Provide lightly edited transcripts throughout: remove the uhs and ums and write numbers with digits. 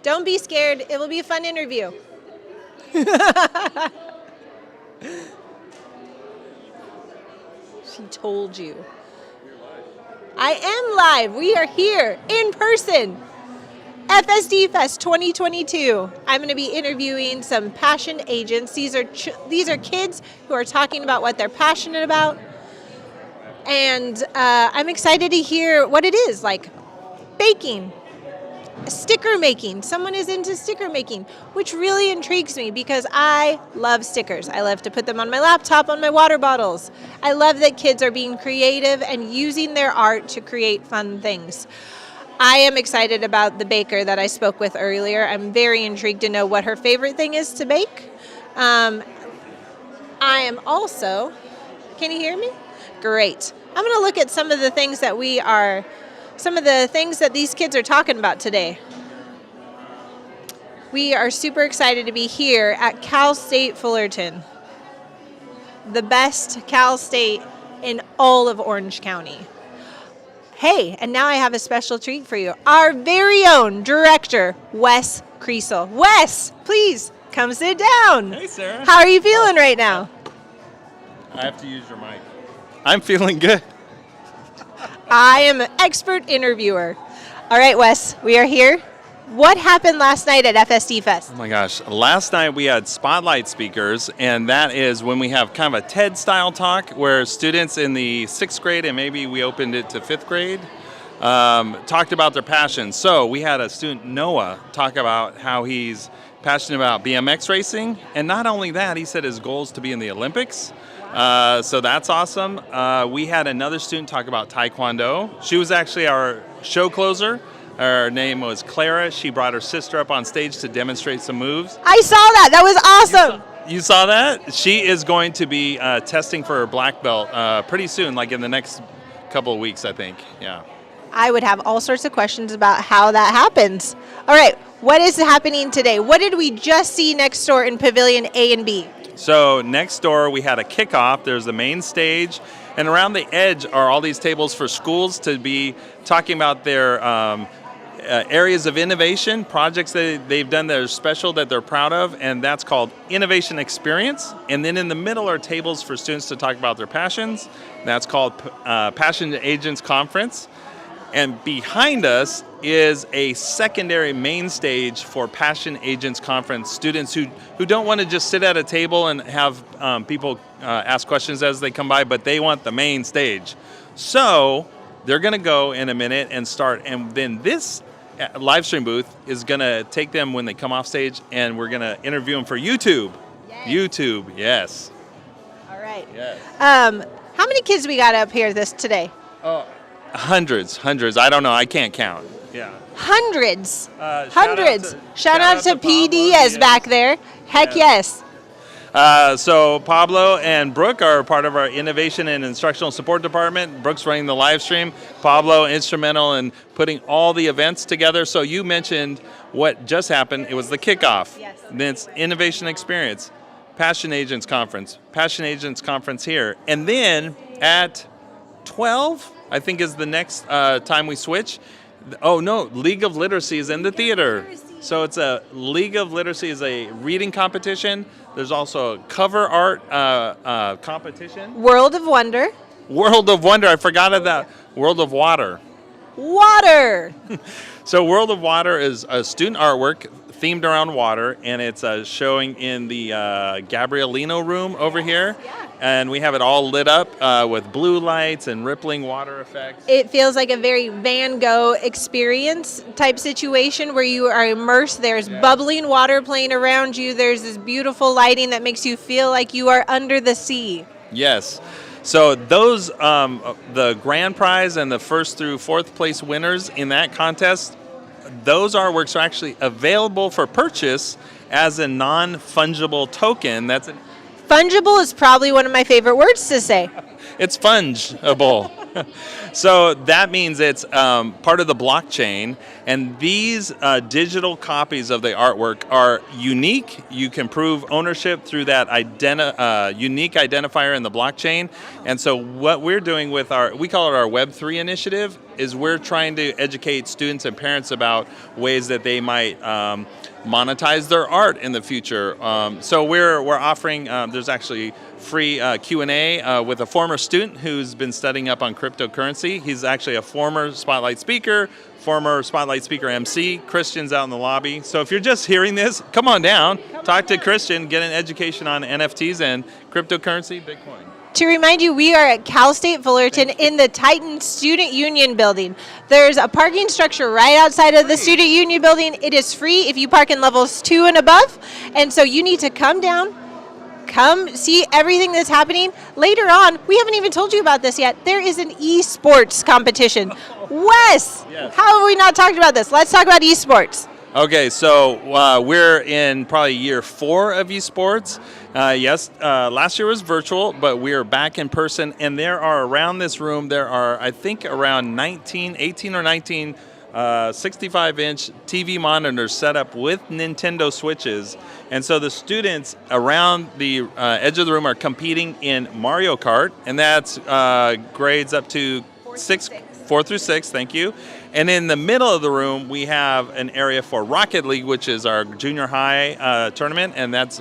Don't be scared. It will be a fun interview. She told you. I am live. We are here in person. FSD Fest 2022. I'm going to be interviewing some passion agents. These are kids who are talking about what they're passionate about. And I'm excited to hear what it is, like baking, sticker making. Someone is into sticker making, which really intrigues me because I love stickers. I love to put them on my laptop, on my water bottles. I love that kids are being creative and using their art to create fun things. I am excited about the baker that I spoke with earlier. I'm very intrigued to know what her favorite thing is to bake. I am also, can you hear me? Great. I'm going to look at some of the things that these kids are talking about today. We are super excited to be here at Cal State Fullerton, the best Cal State in all of Orange County. Hey, and now I have a special treat for you. Our very own director, Wes Kriesel. Wes, please come sit down. Hey, Sarah. How are you feeling right now? I have to use your mic. I'm feeling good. I am an expert interviewer. All right, Wes, we are here. What happened last night at FSD Fest? Oh my gosh. Last night we had spotlight speakers, and that is when we have kind of a TED-style talk where students in the 6th grade, and maybe we opened it to 5th grade, talked about their passions. So we had a student, Noah, talk about how he's passionate about BMX racing. And not only that, he said his goal is to be in the Olympics. So that's awesome. We had another student talk about Taekwondo. She was actually our show closer. Her name was Clara. She brought her sister up on stage to demonstrate some moves. I saw that. That was awesome. You saw that? She is going to be testing for her black belt pretty soon, like in the next couple of weeks, I think. Yeah. I would have all sorts of questions about how that happens. All right. What is happening today? What did we just see next door in Pavilion A and B? So next door we had a kickoff. There's the main stage, and around the edge are all these tables for schools to be talking about their areas of innovation, projects that they've done that are special that they're proud of, and that's called Innovation Experience. And then in the middle are tables for students to talk about their passions. That's called Passion Agents Conference. And behind us is a secondary main stage for Passion Agents Conference. Students who don't want to just sit at a table and have people ask questions as they come by, but they want the main stage. So they're going to go in a minute and start, and then this live stream booth is going to take them when they come off stage, and we're going to interview them for YouTube. Yay. YouTube, yes. All right. Yes. How many kids we got up here today? Oh, hundreds. I don't know. I can't count. Yeah. Hundreds. Hundreds. Shout out to PD Pablo, as back there. Heck yes. So Pablo and Brooke are part of our Innovation and Instructional Support Department. Brooke's running the live stream. Pablo, instrumental in putting all the events together. So you mentioned what just happened. It was the kickoff. Yes. Then it's Innovation Experience, Passion Agents Conference here. And then at 12, I think is the next time we switch. Oh no, League of Literacy is in the theater. So it's a League of Literacy is a reading competition. There's also a cover art competition. World of Wonder. World of Wonder, I forgot of that. World of Water. Water. So World of Water is a student artwork themed around water, and it's showing in the Gabrielino room over here. Yeah. And we have it all lit up with blue lights and rippling water effects. It feels like a very Van Gogh experience type situation where you are immersed. There's bubbling water playing around you. There's this beautiful lighting that makes you feel like you are under the sea. Yes. So those, the grand prize and the 1st through 4th place winners in that contest, those artworks are actually available for purchase as a non-fungible token. Fungible is probably one of my favorite words to say. It's fungible. So that means it's part of the blockchain, and these digital copies of the artwork are unique. You can prove ownership through that unique identifier in the blockchain. And so what we're doing with we call it our Web3 Initiative, is we're trying to educate students and parents about ways that they might monetize their art in the future. So we're offering, there's actually free Q&A with a former student who's been studying up on cryptocurrency. He's actually a former Spotlight speaker, former Spotlight speaker MC. Christian's out in the lobby. So if you're just hearing this, come on down, talk to Christian, get an education on NFTs and cryptocurrency, Bitcoin. To remind you, we are at Cal State Fullerton in the Titan Student Union building. There's a parking structure right outside of the Student Union building. It is free if you park in levels 2 and above. And so you need to come down, come see everything that's happening. Later on, we haven't even told you about this yet, there is an esports competition. Wes, Yes. how have we not talked about this? Let's talk about esports. Okay, so we're in probably year 4 of esports. Yes, last year was virtual, but we are back in person, and there are around this room, there are, I think, around 18 or 19 65-inch TV monitors set up with Nintendo Switches. And so the students around the edge of the room are competing in Mario Kart, and that's grades up to 4 through 6, thank you. And in the middle of the room, we have an area for Rocket League, which is our junior high tournament, and that's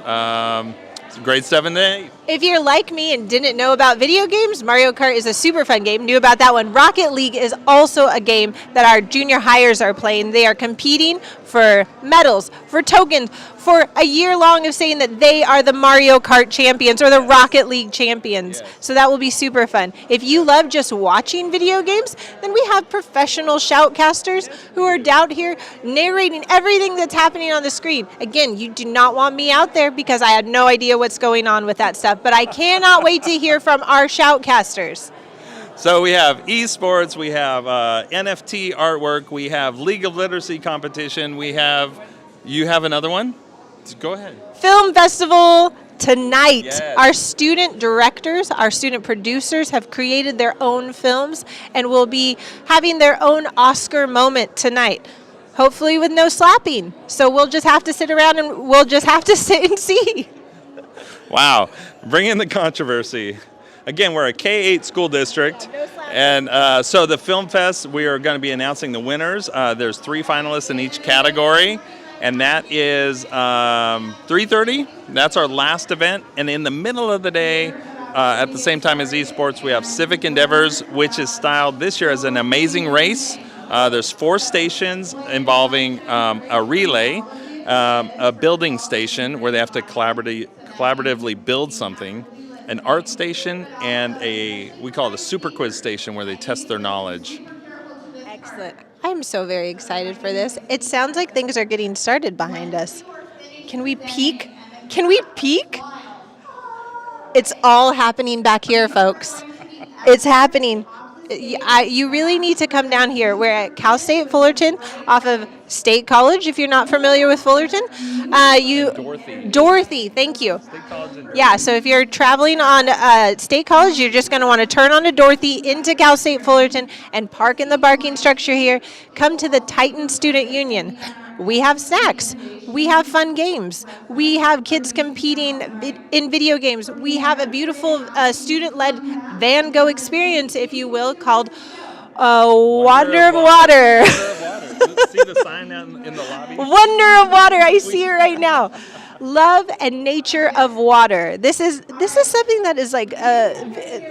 grade 7 to 8. If you're like me and didn't know about video games, Mario Kart is a super fun game. Knew about that one. Rocket League is also a game that our junior hires are playing. They are competing for medals, for tokens, for a year long of saying that they are the Mario Kart champions or the Rocket League champions. Yes. So that will be super fun. If you love just watching video games, then we have professional shoutcasters who are down here narrating everything that's happening on the screen. Again, you do not want me out there because I had no idea what's going on with that stuff, but I cannot wait to hear from our shoutcasters. So we have esports, we have NFT artwork, we have League of Literacy competition, you have another one? Go ahead. Film festival tonight. Yes. Our student directors, our student producers have created their own films and will be having their own Oscar moment tonight. Hopefully with no slapping. So we'll just have to sit around and we'll just have to sit and see. Wow, bring in the controversy. Again, we're a K-8 school district, and so the Film Fest, we are going to be announcing the winners. There's 3 finalists in each category, and that is 3:30. That's our last event, and in the middle of the day, at the same time as esports, we have Civic Endeavors, which is styled this year as an amazing race. There's 4 stations involving a relay, a building station where they have to collaboratively build something, an art station, and we call it a super quiz station where they test their knowledge. Excellent. I'm so very excited for this. It sounds like things are getting started behind us. Can we peek? Can we peek? It's all happening back here, folks. It's happening. You really need to come down here. We're at Cal State Fullerton off of State College, if you're not familiar with Fullerton. Dorothy, thank you. State College and Yeah, so if you're traveling on State College, you're just going to want to turn onto Dorothy into Cal State Fullerton and park in the parking structure here. Come to the Titan Student Union. We have snacks. We have fun games. We have kids competing in video games. We have a beautiful student-led Van Gogh experience, if you will, called Wonder of Water. See the sign out in the lobby? Wonder of Water. I see it right now. Love and nature of water. This is something that is like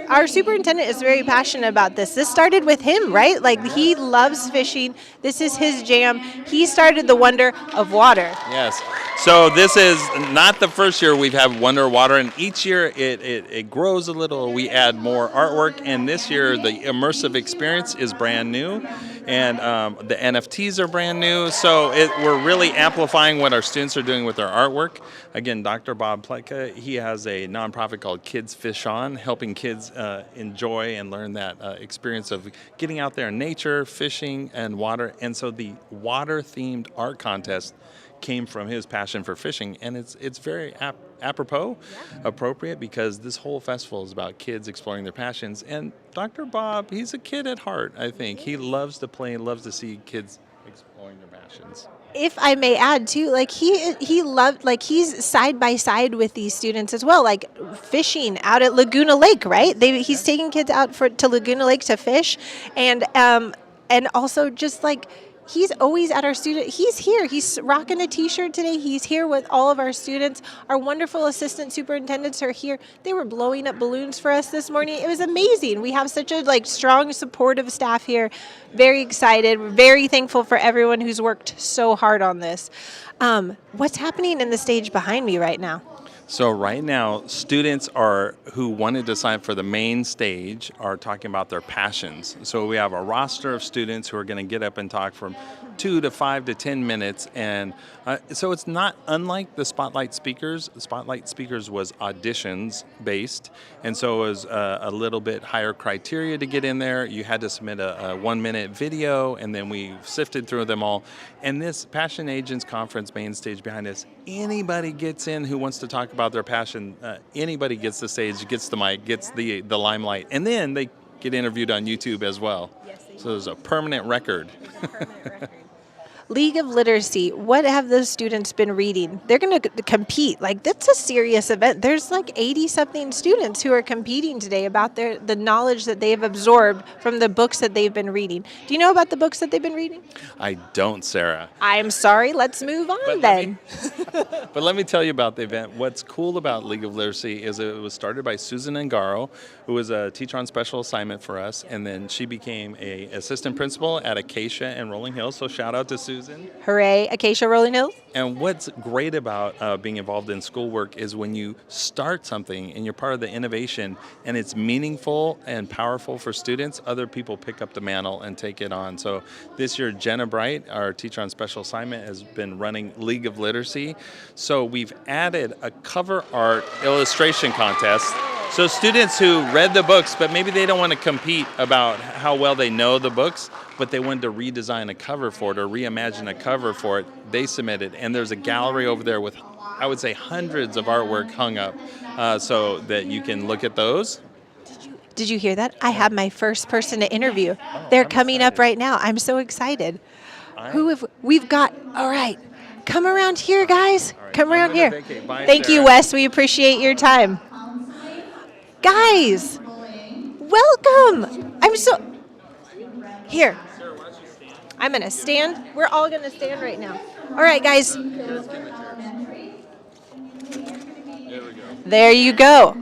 our superintendent is very passionate about this. This started with him, right? Like he loves fishing. This is his jam. He started the Wonder of Water. Yes. So this is not the first year we've had Wonder of Water, and each year it grows a little. We add more artwork, and this year the immersive experience is brand new, and the NFTs are brand new. So we're really amplifying what our students are doing with their artwork. Again, Dr. Bob Pletka, he has a nonprofit called Kids Fish On, helping kids enjoy and learn that experience of getting out there in nature, fishing, and water. And so the water-themed art contest came from his passion for fishing, and it's very apropos, appropriate, because this whole festival is about kids exploring their passions. And Dr. Bob, he's a kid at heart, I think. He loves to play and loves to see kids exploring their passions. If I may add too, like he loved, like he's side by side with these students as well, like fishing out at Laguna Lake, right? He's taking kids out to Laguna Lake to fish, and also just like he's always at our student. He's here. He's rocking a T-shirt today. He's here with all of our students. Our wonderful assistant superintendents are here. They were blowing up balloons for us this morning. It was amazing. We have such a strong, supportive staff here. Very excited. We're very thankful for everyone who's worked so hard on this. What's happening in the stage behind me right now? So right now, students who wanted to sign up for the main stage are talking about their passions. So we have a roster of students who are going to get up and talk from 2 to 5 to 10 minutes. And so it's not unlike the Spotlight Speakers. The Spotlight Speakers was auditions based. And so it was a little bit higher criteria to get in there. You had to submit a 1-minute video, and then we sifted through them all. And this Passion Agents Conference main stage behind us, anybody gets in who wants to talk about their passion. Anybody gets the stage, gets the mic, gets the limelight, and then they get interviewed on YouTube as well. Yes, they so there's a permanent record. League of Literacy, what have those students been reading? They're going to compete. Like, that's a serious event. There's like 80-something students who are competing today about the knowledge that they have absorbed from the books that they've been reading. Do you know about the books that they've been reading? I don't, Sarah. I'm sorry. Let's move on then. But let me tell you about the event. What's cool about League of Literacy is it was started by Susan Angaro, who was a teacher on special assignment for us, and then she became a assistant principal at Acacia and Rolling Hills. So shout out to Susan. Hooray, Acacia Rolling Hills. And what's great about being involved in schoolwork is when you start something and you're part of the innovation and it's meaningful and powerful for students, other people pick up the mantle and take it on. So this year, Jenna Bright, our teacher on special assignment, has been running League of Literacy. So we've added a cover art illustration contest. So students who read the books, but maybe they don't want to compete about how well they know the books, but they wanted to redesign a cover for it or reimagine a cover for it, they submitted. And there's a gallery over there with, I would say, hundreds of artwork hung up so that you can look at those. Did you hear that? I have my first person to interview. They're coming up right now. I'm so excited. We've got, all right, come around here, guys. Right, come around here. Bye, Thank Sarah. you, Wes. We appreciate your time. Guys, welcome. Here. I'm going to stand. We're all going to stand right now. All right, guys. There you go.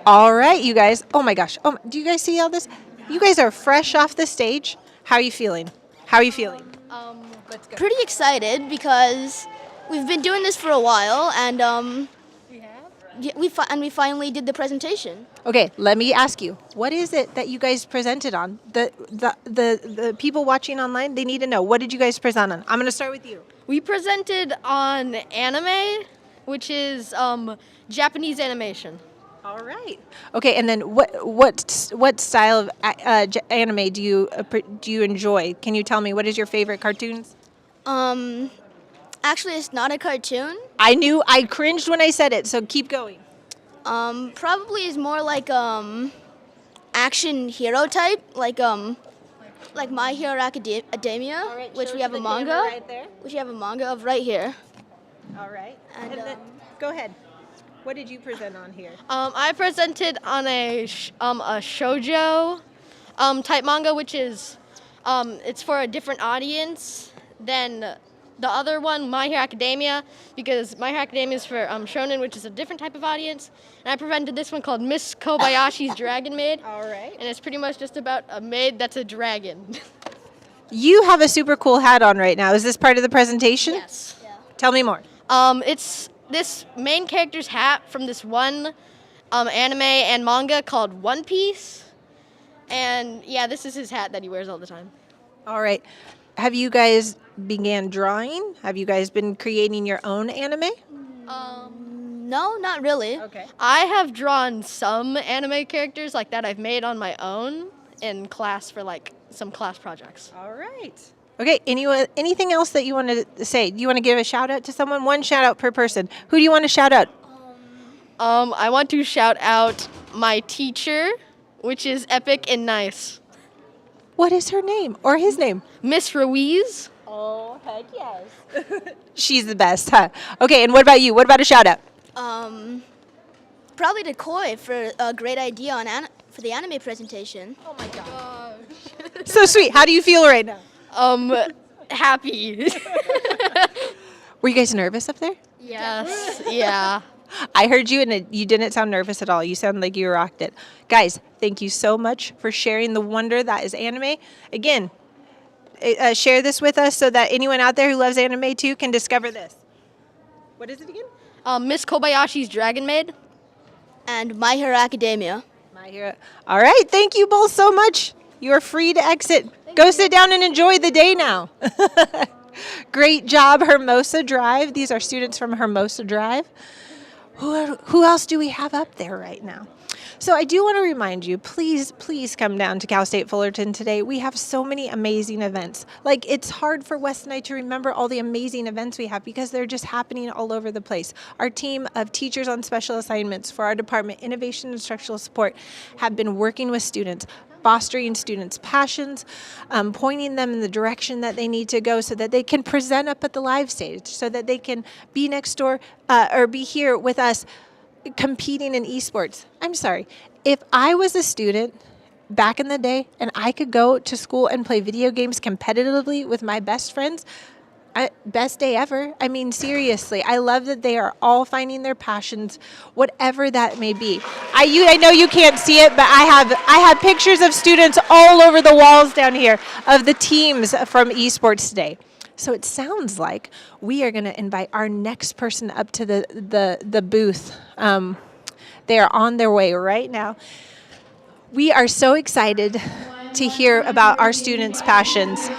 All right, you guys. Oh, my gosh. Oh, do you guys see all this? You guys are fresh off the stage. How are you feeling? Pretty excited because we've been doing this for a while, and we finally did the presentation. Okay, let me ask you, what is it that you guys presented on? The people watching online, they need to know. What did you guys present on? I'm going to start with you. We presented on anime, which is Japanese animation. All right. Okay, and then what style of anime do you enjoy? Can you tell me what is your favorite cartoons? Actually, it's not a cartoon. I cringed when I said it, so keep going. Probably is more like action hero type, like My Hero Academia, right, which show we have to a the manga, camera right there. which we have a manga of right here. All right. And, then, go ahead. What did you present on here? I presented on a shoujo type manga, which is it's for a different audience than the other one, My Hero Academia, because My Hero Academia is for shonen, which is a different type of audience. And I presented this one called Miss Kobayashi's Dragon Maid. All right. And it's pretty much just about a maid that's a dragon. You have a super cool hat on right now. Is this part of the presentation? Yes. Yeah. Tell me more. It's this main character's hat from this one anime and manga called One Piece. And yeah, this is his hat that he wears all the time. All right. Have you guys began drawing? Have you guys been creating your own anime? No, not really. Okay. I have drawn some anime characters like that I've made on my own in class for like some class projects. All right. Okay, anything else that you want to say? Do you want to give a shout out to someone? One shout out per person. Who do you want to shout out? I want to shout out my teacher, which is epic and nice. What is her name or his name? Miss Ruiz. Oh, heck yes. She's the best, huh? Okay, and what about you? What about a shout out? Probably to Koi for a great idea for the anime presentation. Oh my gosh. So sweet. How do you feel right now? Happy. Were you guys nervous up there? Yes. Yeah. I heard you, and you didn't sound nervous at all. You sounded like you rocked it. Guys, thank you so much for sharing the wonder that is anime. Again, share this with us so that anyone out there who loves anime too can discover this. What is it again? Miss Kobayashi's Dragon Maid. And My Hero Academia. My Hero. All right, thank you both so much. You are free to exit. Go sit down and enjoy the day now. Great job, Hermosa Drive. These are students from Hermosa Drive. Who else do we have up there right now? So I do want to remind you, please come down to Cal State Fullerton today. We have so many amazing events. Like, it's hard for Wes and I to remember all the amazing events we have because they're just happening all over the place. Our team of teachers on special assignments for our department, Innovation and Instructional Support, have been working with students, fostering students' passions, pointing them in the direction that they need to go so that they can present up at the live stage, so that they can be next door or be here with us competing in esports. I'm sorry. If I was a student back in the day and I could go to school and play video games competitively with my best friends, best day ever. I mean, seriously, I love that they are all finding their passions, whatever that may be. I know you can't see it, but I have pictures of students all over the walls down here of the teams from esports today. So it sounds like we are going to invite our next person up to the booth. They are on their way right now. We are so excited to hear about our students' passions.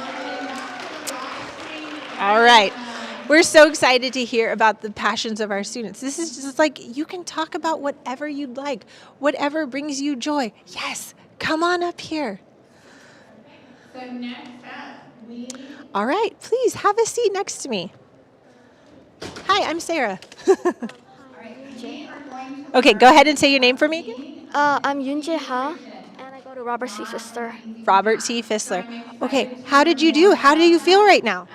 All right. We're so excited to hear about the passions of our students. This is just like, you can talk about whatever you'd like, whatever brings you joy. Yes, come on up here. So next up, all right, please have a seat next to me. Hi, I'm Sarah. Okay, go ahead and say your name for me again. I'm Yunjae Ha, and I go to Robert C. Pfister. Robert C. Pfister. Okay, how did you do? How do you feel right now?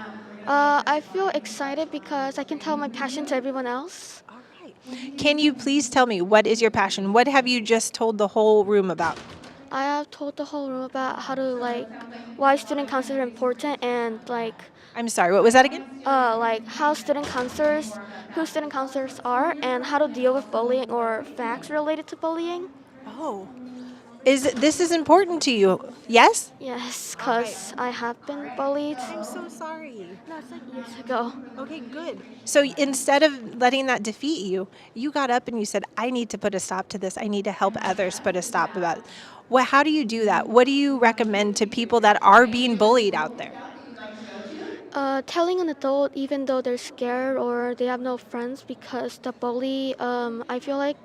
I feel excited because I can tell my passion to everyone else. All right. Can you please tell me, what is your passion? What have you just told the whole room about? I have told the whole room about how to, why student councils are important and, I'm sorry, what was that again? how student councils, who student councils are, and how to deal with bullying or facts related to bullying. Oh. This is important to you, yes? Yes, because I have been bullied. I'm so sorry. No, it's years ago. Okay, good. So instead of letting that defeat you, you got up and you said, I need to put a stop to this. I need to help others put a stop about it. Well, how do you do that? What do you recommend to people that are being bullied out there? Telling an adult even though they're scared or they have no friends because the bully, I feel like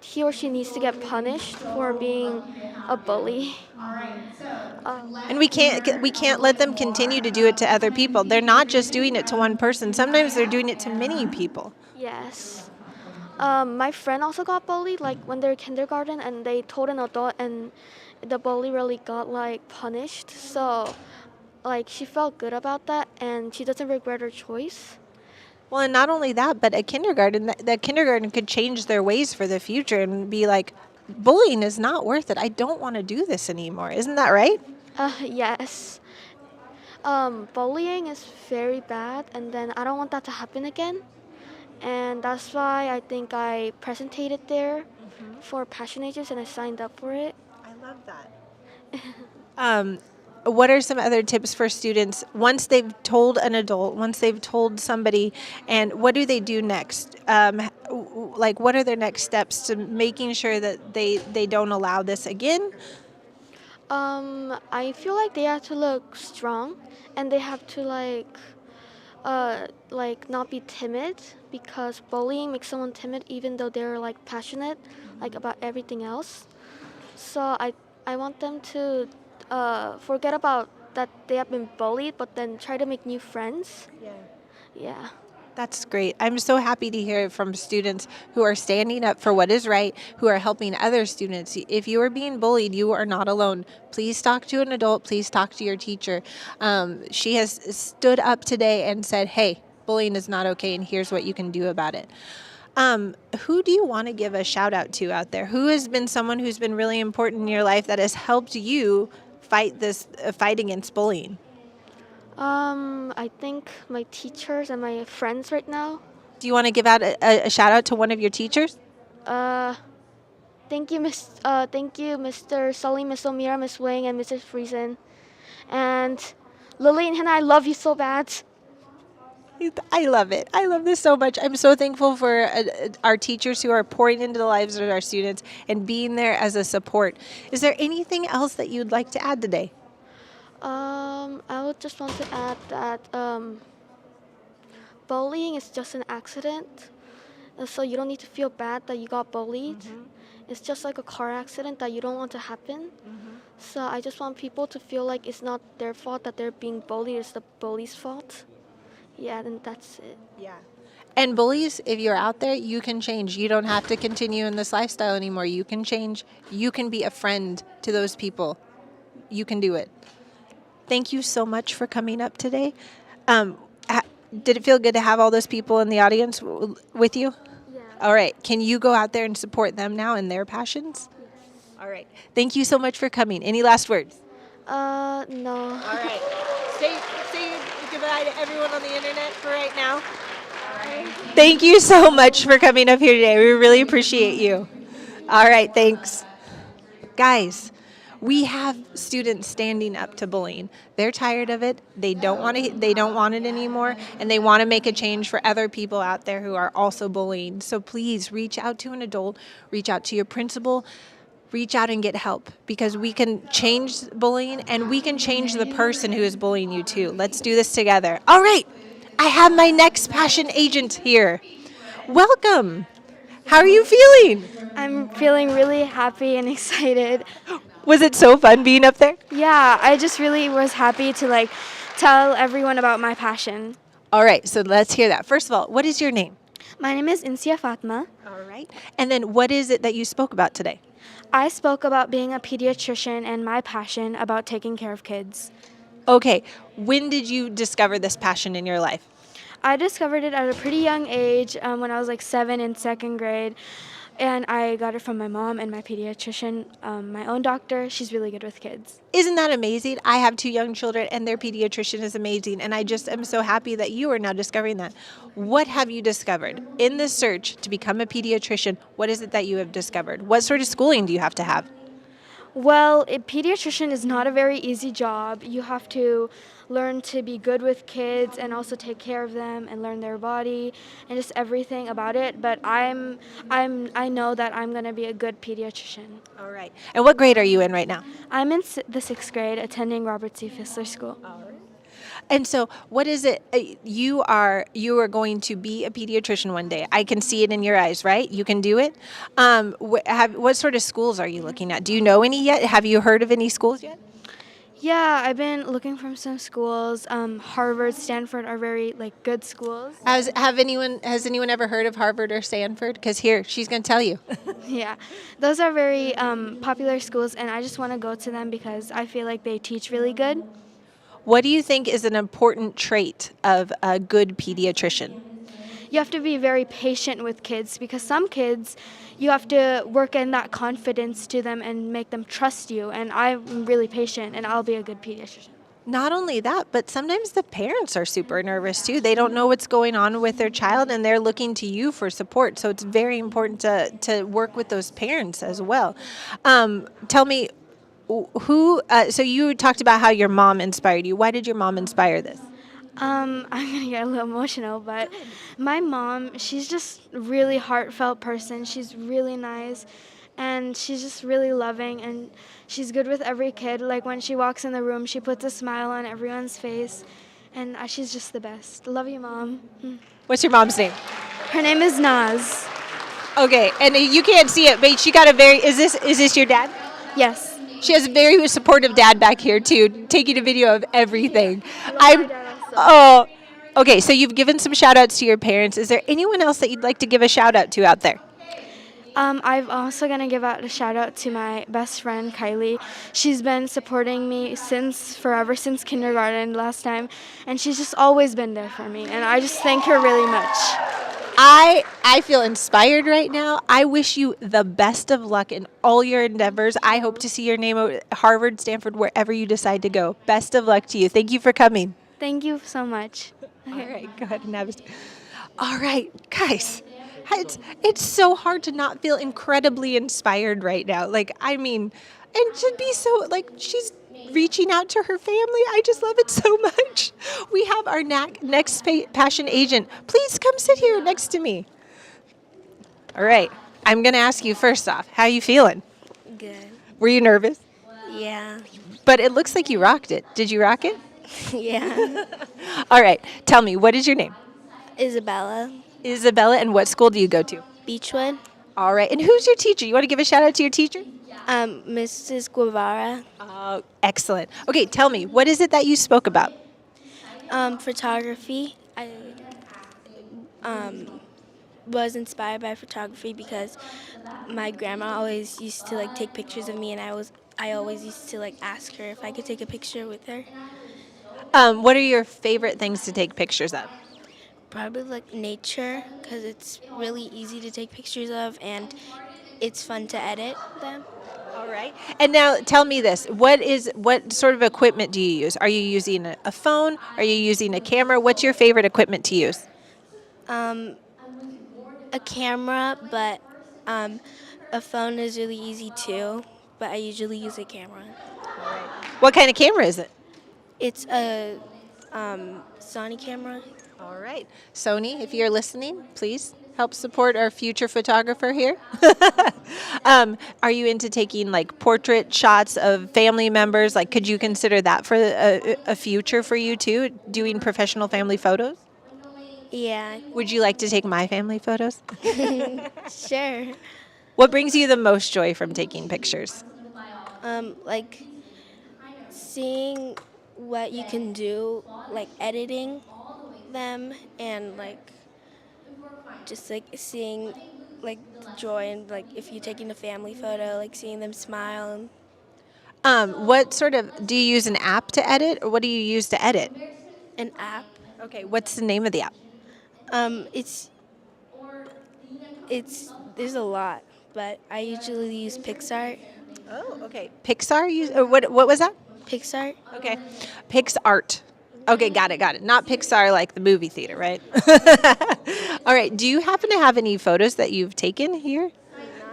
he or she needs to get punished for being a bully. And we can't let them continue to do it to other people. They're not just doing it to one person. Sometimes they're doing it to many people. Yes. My friend also got bullied, when they're kindergarten, and they told an adult, and the bully really got punished. So, she felt good about that, and she doesn't regret her choice. Well, and not only that, but a kindergarten, that kindergarten could change their ways for the future and be like, bullying is not worth it. I don't want to do this anymore. Isn't that right? Yes. Bullying is very bad, and then I don't want that to happen again. And that's why I think I presented there for Passion Ages, and I signed up for it. I love that. What are some other tips for students once they've told an adult, once they've told somebody, and what do they do next? What are their next steps to making sure that they don't allow this again? I feel like they have to look strong, and they have to not be timid, because bullying makes someone timid even though they're passionate about everything else. So I want them to forget about that they have been bullied, but then try to make new friends. Yeah. That's great. I'm so happy to hear from students who are standing up for what is right, who are helping other students. If you are being bullied, you are not alone. Please talk to an adult. Please talk to your teacher. She has stood up today and said, hey, bullying is not okay, and here's what you can do about it. Who do you want to give a shout out to out there? Who has been someone who's been really important in your life that has helped you fight this fight against bullying? I think my teachers and my friends right now. Do you want to give out a shout out to one of your teachers? Thank you, Mr. Sully, Miss Omira, Miss Wing, and Mrs. Friesen. And Lily and Hannah, I love you so bad. I love it. I love this so much. I'm so thankful for our teachers who are pouring into the lives of our students and being there as a support. Is there anything else that you'd like to add today? I would just want to add that bullying is just an accident. So you don't need to feel bad that you got bullied. It's just like a car accident that you don't want to happen. So I just want people to feel like it's not their fault that they're being bullied, it's the bully's fault. Yeah, then that's it. Yeah. And bullies, if you're out there, you can change. You don't have to continue in this lifestyle anymore. You can change. You can be a friend to those people. You can do it. Thank you so much for coming up today. Did it feel good to have all those people in the audience with you? Yeah. All right. Can you go out there and support them now in their passions? Yes. All right. Thank you so much for coming. Any last words? No. All right. Say goodbye to everyone on the internet for right now. Thank you so much for coming up here today. We really appreciate you. All right. Thanks. Guys, we have students standing up to bullying. They're tired of it. They don't want it anymore, and they want to make a change for other people out there who are also bullying. So please reach out to an adult, reach out to your principal, reach out and get help, because we can change bullying and we can change the person who is bullying you too. Let's do this together. All right. I have my next passion agent here. Welcome. How are you feeling? I'm feeling really happy and excited. Was it so fun being up there? Yeah, I just really was happy to tell everyone about my passion. All right, so let's hear that. First of all, what is your name? My name is Insia Fatma. All right. And then what is it that you spoke about today? I spoke about being a pediatrician and my passion about taking care of kids. Okay, when did you discover this passion in your life? I discovered it at a pretty young age when I was 7 in second grade. And I got it from my mom and my pediatrician, my own doctor. She's really good with kids. Isn't that amazing? I have 2 young children, and their pediatrician is amazing. And I just am so happy that you are now discovering that. What have you discovered in this search to become a pediatrician? What is it that you have discovered? What sort of schooling do you have to have? Well, a pediatrician is not a very easy job. You have to learn to be good with kids and also take care of them and learn their body and just everything about it. But I know that I'm going to be a good pediatrician. All right. And what grade are you in right now? I'm in the 6th grade attending Robert C. Fissler School. All right. And so what is it, you are going to be a pediatrician one day. I can see it in your eyes, right? You can do it. What sort of schools are you looking at? Do you know any yet? Have you heard of any schools yet? Yeah, I've been looking from some schools. Harvard, Stanford are very good schools. Has anyone ever heard of Harvard or Stanford? Because here, she's going to tell you. Yeah, those are very popular schools, and I just want to go to them because I feel like they teach really good. What do you think is an important trait of a good pediatrician? You have to be very patient with kids because some kids, you have to work in that confidence to them and make them trust you. And I'm really patient, and I'll be a good pediatrician. Not only that, but sometimes the parents are super nervous too. They don't know what's going on with their child, and they're looking to you for support. So it's very important to work with those parents as well. Tell me, so you talked about how your mom inspired you. Why did your mom inspire this? I'm going to get a little emotional, but my mom, she's just a really heartfelt person. She's really nice, and she's just really loving, and she's good with every kid. Like when she walks in the room, she puts a smile on everyone's face, and she's just the best. Love you, Mom. What's your mom's name? Her name is Naz. Okay, and you can't see it, but she got a very, is this your dad? Yes. She has a very supportive dad back here too, taking a video of everything. Oh, okay. So you've given some shout outs to your parents. Is there anyone else that you'd like to give a shout out to out there? I'm also going to give out a shout out to my best friend, Kylie. She's been supporting me forever, since kindergarten last time, and she's just always been there for me, and I just thank her really much. I feel inspired right now. I wish you the best of luck in all your endeavors. I hope to see your name at Harvard, Stanford, wherever you decide to go. Best of luck to you. Thank you for coming. Thank you so much. All right, go ahead and have a... All right, guys. It's so hard to not feel incredibly inspired right now. Like, I mean, and to be so, like, she's reaching out to her family. I just love it so much. We have our next passion agent. Please come sit here next to me. All right. I'm going to ask you first off, how you feeling? Good. Were you nervous? Yeah. But it looks like you rocked it. Did you rock it? Yeah. All right. Tell me, what is your name? Isabella. Isabella, and what school do you go to? Beechwood. All right. And who's your teacher? You want to give a shout out to your teacher? Mrs. Guevara. Oh, excellent. Okay, tell me, what is it that you spoke about? Photography. I was inspired by photography because my grandma always used to like take pictures of me, and I always used to like ask her if I could take a picture with her. What are your favorite things to take pictures of? Probably like nature, because it's really easy to take pictures of, and it's fun to edit them. All right. And now tell me this. What sort of equipment do you use? Are you using a phone? Are you using a camera? What's your favorite equipment to use? A camera, but a phone is really easy too, but I usually use a camera. What kind of camera is it? It's a Sony camera. All right. Sony, if you're listening, please help support our future photographer here. Are you into taking like portrait shots of family members? Like, could you consider that for a future for you too, doing professional family photos? Yeah. Would you like to take my family photos? Sure. What brings you the most joy from taking pictures? Like seeing what you can do, like editing them, and like just like seeing like the joy, and like if you're taking a family photo, like seeing them smile. What sort of, do you use an app to edit, or what do you use to edit? An app. Okay, what's the name of the app? It's there's a lot, but I usually use PixArt. Oh, okay. Pixar? What was that? PixArt. Okay. PixArt. Okay, got it. Not Pixar like the movie theater, right? All right. Do you happen to have any photos that you've taken here?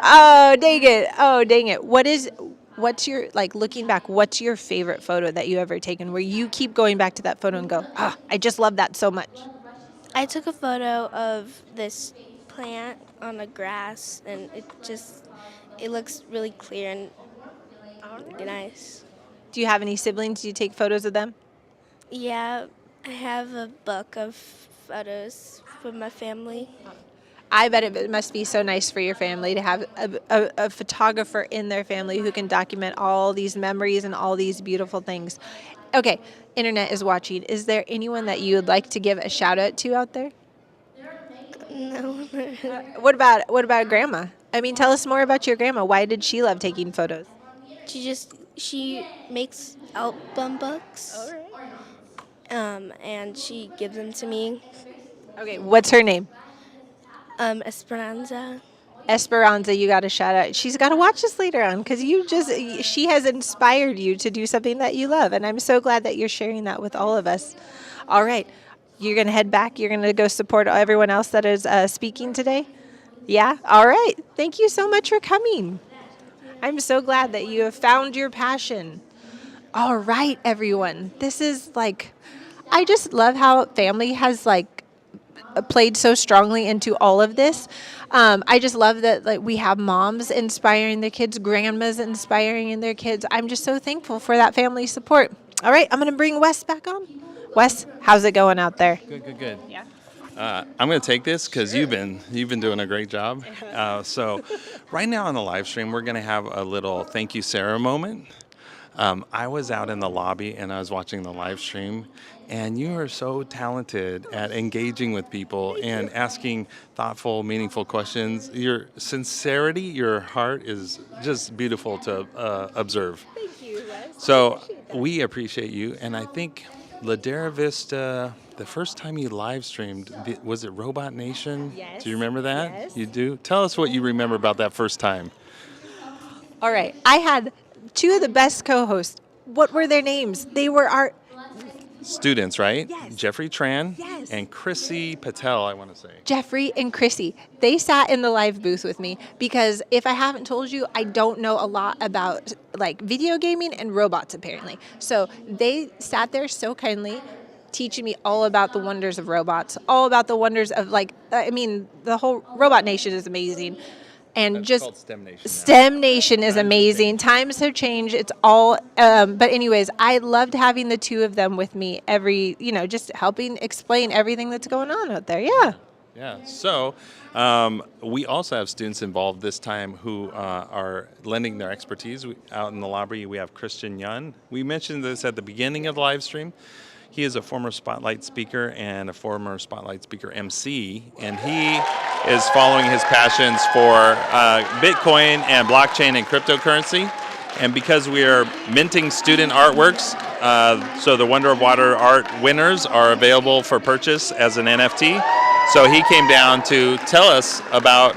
Oh, dang it. What's your, like, looking back, what's your favorite photo that you ever taken where you keep going back to that photo and go, I just love that so much? I took a photo of this plant on the grass, and it looks really clear and nice. Do you have any siblings? Do you take photos of them? Yeah, I have a book of photos from my family. I bet it must be so nice for your family to have a photographer in their family who can document all these memories and all these beautiful things. Okay, internet is watching. Is there anyone that you would like to give a shout out to out there? No. What about grandma? I mean, tell us more about your grandma. Why did she love taking photos? She makes album books. All right. And she gives them to me. Okay, what's her name? Esperanza. Esperanza, you got to shout out. She's got to watch this later on because she has inspired you to do something that you love. And I'm so glad that you're sharing that with all of us. All right. You're going to head back. You're going to go support everyone else that is speaking today? Yeah? All right. Thank you so much for coming. I'm so glad that you have found your passion. All right, everyone. This is like, I just love how family has like played so strongly into all of this. I just love that like we have moms inspiring their kids, grandmas inspiring their kids. I'm just so thankful for that family support. All right, I'm going to bring Wes back on. Wes, how's it going out there? Good. Yeah. I'm going to take this because you've been doing a great job. So right now on the live stream, we're going to have a little thank you, Sarah moment. I was out in the lobby and I was watching the live stream, and you are so talented at engaging with people and asking thoughtful, meaningful questions. Your sincerity, your heart is just beautiful to observe. Thank you, Wes. So we appreciate you, and I think Ladera Vista, the first time you live streamed, was it Robot Nation? Yes. Do you remember that? Yes. You do? Tell us what you remember about that first time. All right. I had two of the best co-hosts. What were their names? They were our Students, right? Yes. Jeffrey Tran Yes. and Chrissy Patel, I want to say. Jeffrey and Chrissy. They sat in the live booth with me because if I haven't told you, I don't know a lot about like video gaming and robots apparently. So they sat there so kindly teaching me all about the wonders of robots, all about the wonders of the whole Robot Nation is amazing. And That's just called STEM Nation now. STEM Nation is amazing. Times have changed. It's all, but anyways, I loved having the two of them with me just helping explain everything that's going on out there. Yeah. Yeah. So we also have students involved this time who are lending their expertise. Out in the lobby, we have Christian Yun. We mentioned this at the beginning of the live stream. He is a former Spotlight speaker and a former Spotlight speaker MC, and he is following his passions for Bitcoin and blockchain and cryptocurrency. And because we are minting student artworks, so the Wonder of Water art winners are available for purchase as an NFT. So he came down to tell us about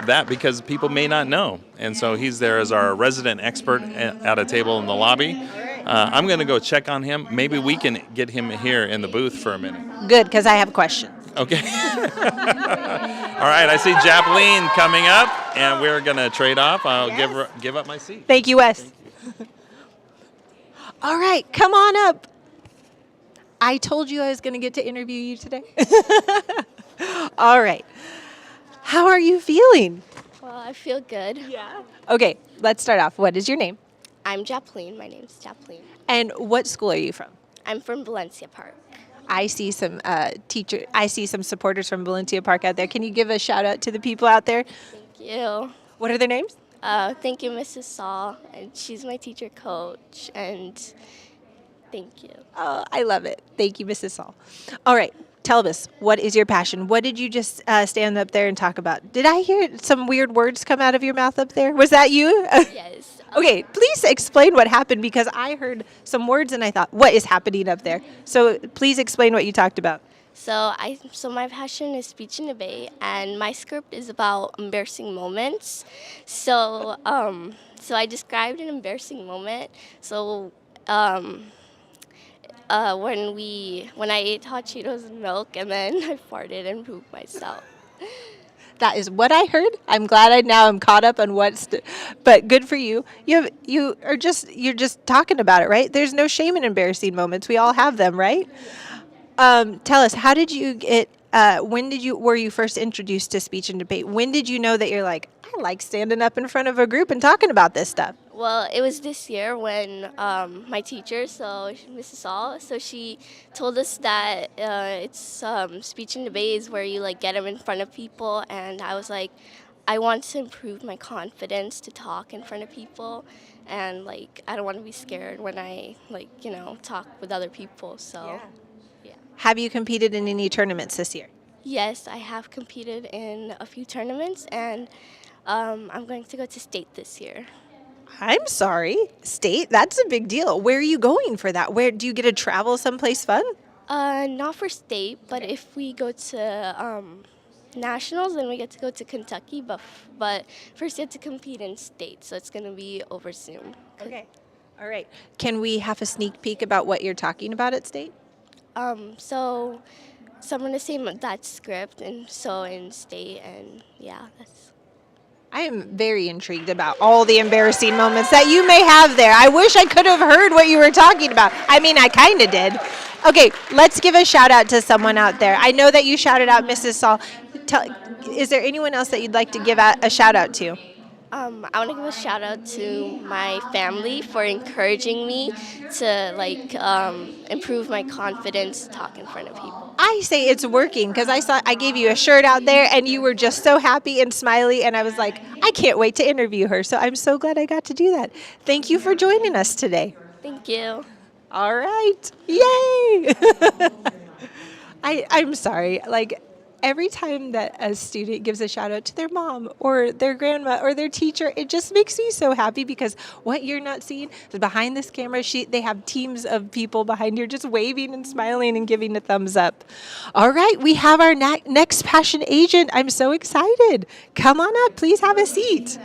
that because people may not know. And so he's there as our resident expert at a table in the lobby. I'm going to go check on him. Maybe we can get him here in the booth for a minute. Good, because I have questions. Okay. All right, I see Japleen coming up, and we're going to trade off. I'll give up my seat. Thank you, Wes. All right, come on up. I told you I was going to get to interview you today. All right. How are you feeling? Well, I feel good. Yeah. Okay, let's start off. What is your name? I'm Japleen. My name's Japleen. And what school are you from? I'm from Valencia Park. I see some I see some supporters from Valencia Park out there. Can you give a shout out to the people out there? Thank you. What are their names? Thank you, Mrs. Saul, and she's my teacher coach, and thank you. Oh, I love it. Thank you, Mrs. Saul. All right, tell us, what is your passion? What did you just stand up there and talk about? Did I hear some weird words come out of your mouth up there? Was that you? Yes. Okay, please explain what happened because I heard some words and I thought, what is happening up there? So please explain what you talked about. So my passion is speech and debate, and my script is about embarrassing moments. So I described an embarrassing moment. So when I ate hot Cheetos and milk, and then I farted and pooped myself. That is what I heard. I'm glad I'm caught up on but good for you. You're just talking about it, right? There's no shame in embarrassing moments. We all have them, right? Tell us, how did you get? Were you first introduced to speech and debate? When did you know that you're like, I like standing up in front of a group and talking about this stuff? Well, it was this year when my teacher, so Mrs. Saul, so she told us that it's speech and debate is where you like get them in front of people, and I was like, I want to improve my confidence to talk in front of people, and like I don't want to be scared when I talk with other people. So, yeah. Have you competed in any tournaments this year? Yes, I have competed in a few tournaments, and I'm going to go to state this year. I'm sorry, state? That's a big deal. Where are you going for that? Where do you get to travel someplace fun? Not for state, but if we go to nationals, then we get to go to Kentucky. But first, you have to compete in state, so it's going to be over Zoom. Okay. All right. Can we have a sneak peek about what you're talking about at state? So I'm going to say that script, and so in state, and yeah, that's. I am very intrigued about all the embarrassing moments that you may have there. I wish I could have heard what you were talking about. I mean, I kind of did. Okay, let's give a shout out to someone out there. I know that you shouted out Mrs. Saul. Is there anyone else that you'd like to give a shout out to? I want to give a shout out to my family for encouraging me to improve my confidence talk in front of people. I say it's working because I gave you a shirt out there and you were just so happy and smiley, and I was like, I can't wait to interview her. So I'm so glad I got to do that. Thank you for joining us today. Thank you. All right. Yay! I'm sorry. Like, every time that a student gives a shout out to their mom or their grandma or their teacher, it just makes me so happy, because what you're not seeing is behind this camera, they have teams of people behind here just waving and smiling and giving a thumbs up. All right, we have our next passion agent. I'm so excited. Come on up. Please have a seat.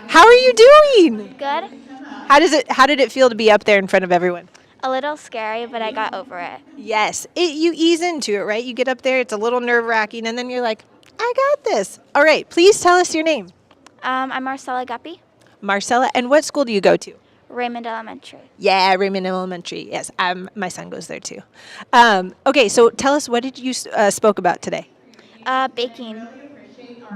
How are you doing? Good. How did it feel to be up there in front of everyone? A little scary, but I got over it. Yes, you ease into it, right? You get up there, it's a little nerve-wracking, and then you're like, I got this. All right, please tell us your name. I'm Marcella Guppy, Marcella, and what school do you go to? Raymond Elementary. Yeah, Raymond Elementary. Yes, my son goes there too. Okay, so tell us, what did you spoke about today? Baking.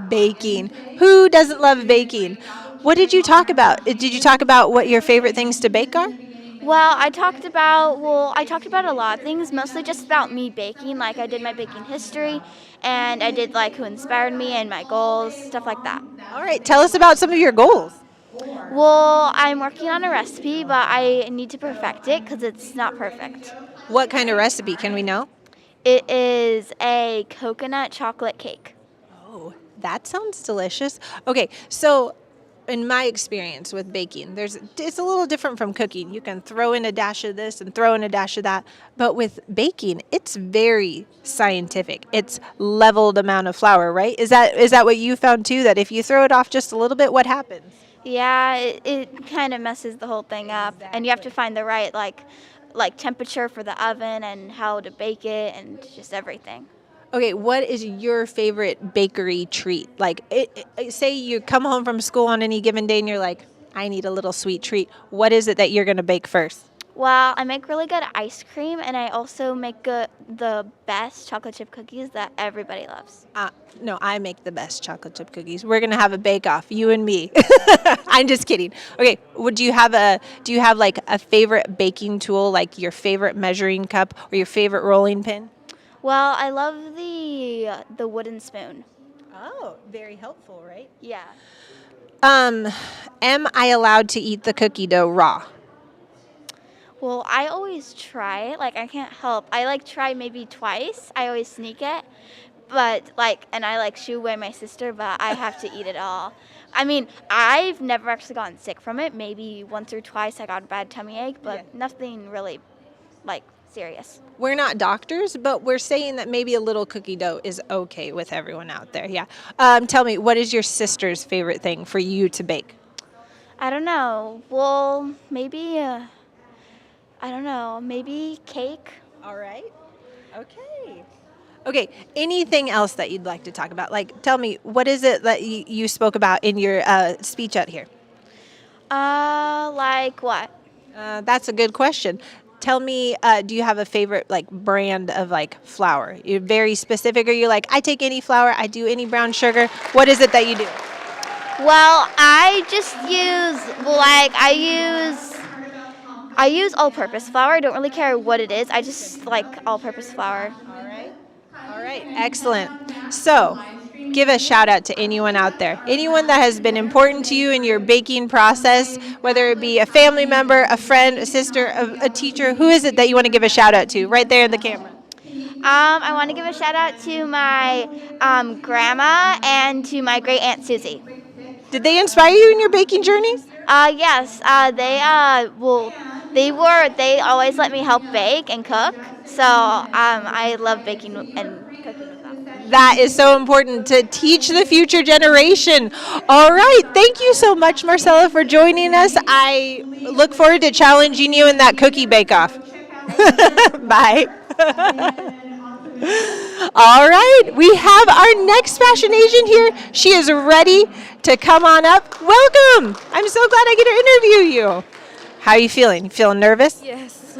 Baking. Who doesn't love baking? What did you talk about? Did you talk about what your favorite things to bake are? Well, I talked about a lot of things, mostly just about me baking. Like, I did my baking history, and I did like who inspired me and my goals, stuff like that. All right, tell us about some of your goals. Well, I'm working on a recipe, but I need to perfect it because it's not perfect. What kind of recipe, can we know? It is a coconut chocolate cake. Oh, that sounds delicious. Okay, so in my experience with baking, it's a little different from cooking. You can throw in a dash of this and throw in a dash of that. But with baking, it's very scientific. It's leveled amount of flour, right? Is that what you found too? That if you throw it off just a little bit, what happens? Yeah, it kind of messes the whole thing up. And you have to find the right like temperature for the oven and how to bake it and just everything. Okay, what is your favorite bakery treat? Like, say you come home from school on any given day and you're like, I need a little sweet treat. What is it that you're going to bake first? Well, I make really good ice cream, and I also make the best chocolate chip cookies that everybody loves. No, I make the best chocolate chip cookies. We're going to have a bake-off, you and me. I'm just kidding. Okay, do you have like a favorite baking tool, like your favorite measuring cup or your favorite rolling pin? Well, I love the wooden spoon. Oh, very helpful, right? Yeah. Am I allowed to eat the cookie dough raw? Well, I always try it. Like, I can't help. I try maybe twice. I always sneak it. But and I shoo away my sister, but I have to eat it all. I mean, I've never actually gotten sick from it. Maybe once or twice I got a bad tummy ache, but nothing really serious. We're not doctors, but we're saying that maybe a little cookie dough is okay with everyone out there. Yeah. Tell me, what is your sister's favorite thing for you to bake? I don't know. Well, maybe, maybe cake. All right. Okay. Okay. Anything else that you'd like to talk about? Like, tell me, what is it that you spoke about in your speech out here? Like what? That's a good question. Tell me, do you have a favorite brand of flour? You're very specific, or you're like, I take any flour, I do any brown sugar. What is it that you do? Well, I just use I use all-purpose flour. I don't really care what it is. I just like all-purpose flour. All right, excellent. So, give a shout out to anyone out there. Anyone that has been important to you in your baking process, whether it be a family member, a friend, a sister, a teacher. Who is it that you want to give a shout out to right there in the camera? I want to give a shout out to my grandma and to my great aunt Susie. Did they inspire you in your baking journeys? Yes. They always let me help bake and cook. So I love baking and cooking with them. That is so important to teach the future generation. All right. Thank you so much, Marcella, for joining us. I look forward to challenging you in that cookie bake-off. Bye. All right. We have our next fashion agent here. She is ready to come on up. Welcome. I'm so glad I get to interview you. How are you feeling? You feeling nervous? Yes.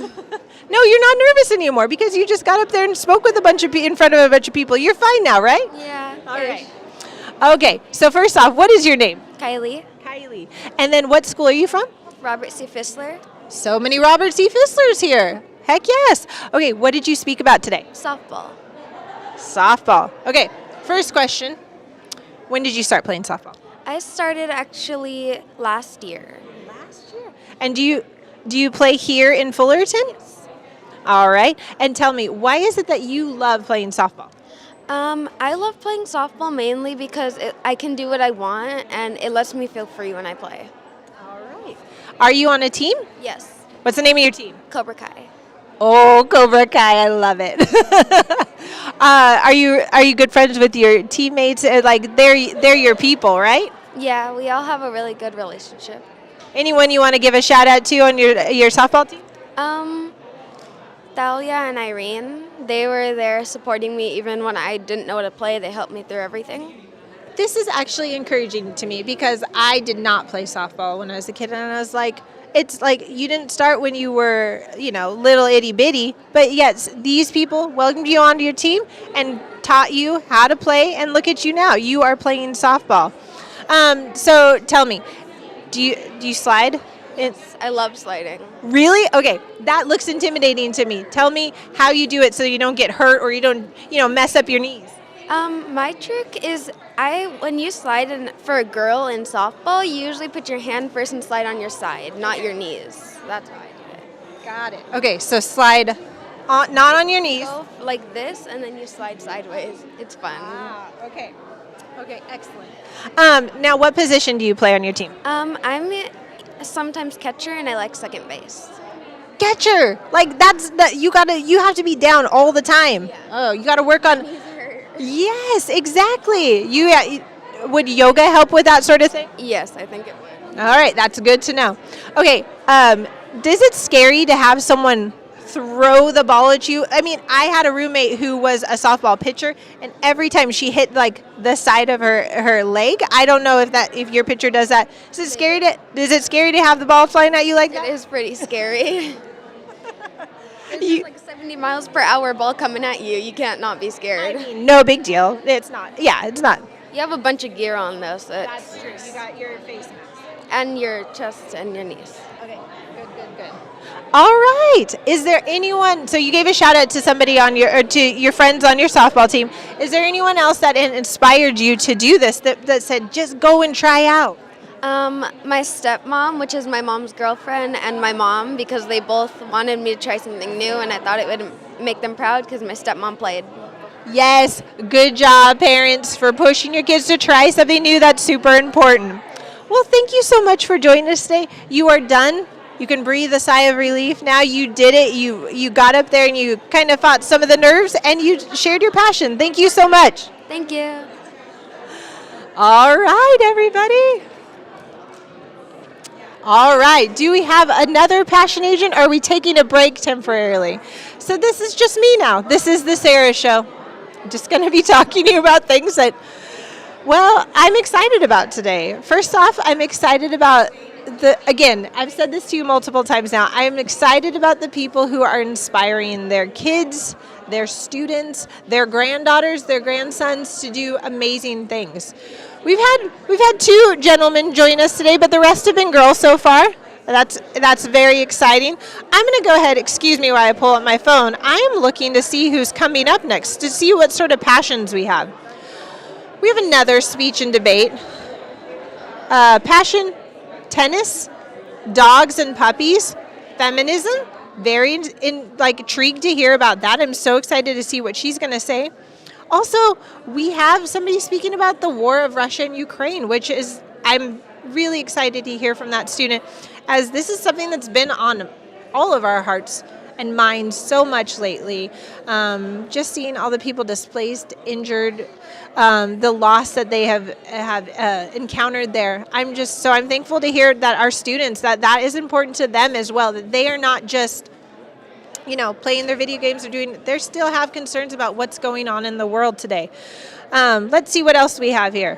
No, you're not nervous anymore because you just got up there and spoke with in front of a bunch of people. You're fine now, right? Yeah. All right. Okay, so first off, what is your name? Kylie. Kylie. And then what school are you from? Robert C. Fissler. So many Robert C. Fisslers here. Heck yes. Okay, what did you speak about today? Softball. Softball. Okay, first question. When did you start playing softball? I started actually last year. Last year. And do you play here in Fullerton? Yes. All right. And tell me, why is it that you love playing softball? I love playing softball mainly because I can do what I want and it lets me feel free when I play. All right. Are you on a team? Yes. What's the name of your team? Cobra Kai. Oh, Cobra Kai, I love it. Are you good friends with your teammates? Like they're your people, right? Yeah, we all have a really good relationship. Anyone you want to give a shout out to on your softball team? Thalia and Irene, they were there supporting me even when I didn't know how to play. They helped me through everything. This is actually encouraging to me because I did not play softball when I was a kid, and I was like, it's like you didn't start when you were, little itty bitty, but yes, these people welcomed you onto your team and taught you how to play, and look at you now. You are playing softball. So tell me, do you slide? I love sliding. Really? Okay, that looks intimidating to me. Tell me how you do it so you don't get hurt or you don't, mess up your knees. My trick is when you slide for a girl in softball, you usually put your hand first and slide on your side, not your knees. That's how I do it. Got it. Okay, so slide not on your knees. Go like this, and then you slide sideways. It's fun. Okay. Okay, excellent. Now, what position do you play on your team? I'm sometimes catcher, and I like second base. Catcher, like you have to be down all the time. Yeah. Oh, you got to work on. Yes, exactly. Would yoga help with that sort of thing? Yes, I think it would. All right, that's good to know. Okay, is it scary to have someone throw the ball at you? I mean, I had a roommate who was a softball pitcher, and every time she hit like the side of her leg, I don't know if your pitcher does that. Is it scary to have the ball flying at you like that? It is pretty scary. It's like 70 miles per hour ball coming at you. You can't not be scared. I mean, no big deal. It's not. Yeah, it's not. You have a bunch of gear on though, so That's true. You got your face mask. and your chest and your knees. Okay, good. All right. Is there anyone? So you gave a shout out to somebody to your friends on your softball team. Is there anyone else that inspired you to do this? That said, just go and try out. My stepmom, which is my mom's girlfriend, and my mom, because they both wanted me to try something new, and I thought it would make them proud because my stepmom played. Yes, good job, parents, for pushing your kids to try something new. That's super important. Well, thank you so much for joining us today. You are done. You can breathe a sigh of relief. Now you did it. You got up there and you kind of fought some of the nerves and you shared your passion. Thank you so much. Thank you. All right, everybody. All right. Do we have another passion agent or are we taking a break temporarily? So this is just me now. This is the Sarah Show. I'm just going to be talking to you about things that, I'm excited about today. First off, I'm excited about again, I've said this to you multiple times now. I'm excited about the people who are inspiring their kids, their students, their granddaughters, their grandsons to do amazing things. We've had two gentlemen join us today, but the rest have been girls so far. That's very exciting. I'm going to go ahead, excuse me while I pull up my phone. I am looking to see who's coming up next, to see what sort of passions we have. We have another speech and debate. Passion, tennis, dogs and puppies, feminism. Very intrigued to hear about that. I'm so excited to see what she's going to say. Also, we have somebody speaking about the war of Russia and Ukraine, which is, I'm really excited to hear from that student, as this is something that's been on all of our hearts and minds so much lately. Just seeing all the people displaced, injured, the loss that they have encountered there. I'm thankful to hear that our students, that is important to them as well, that they are not just playing their video games they still have concerns about what's going on in the world today. Let's see what else we have here.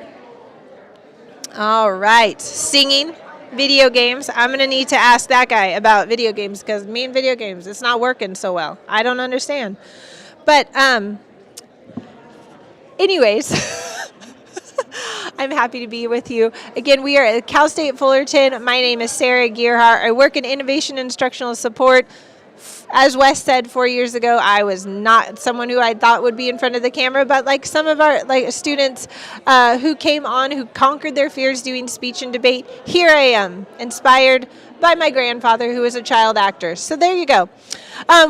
All right, singing, video games. I'm going to need to ask that guy about video games because me and video games, it's not working so well. I don't understand. But anyways, I'm happy to be with you. Again, we are at Cal State Fullerton. My name is Sarah Gearhart. I work in innovation instructional support. As Wes said 4 years ago, I was not someone who I thought would be in front of the camera, but like some of our students who came on, who conquered their fears doing speech and debate, here I am, inspired by my grandfather, who was a child actor. So there you go.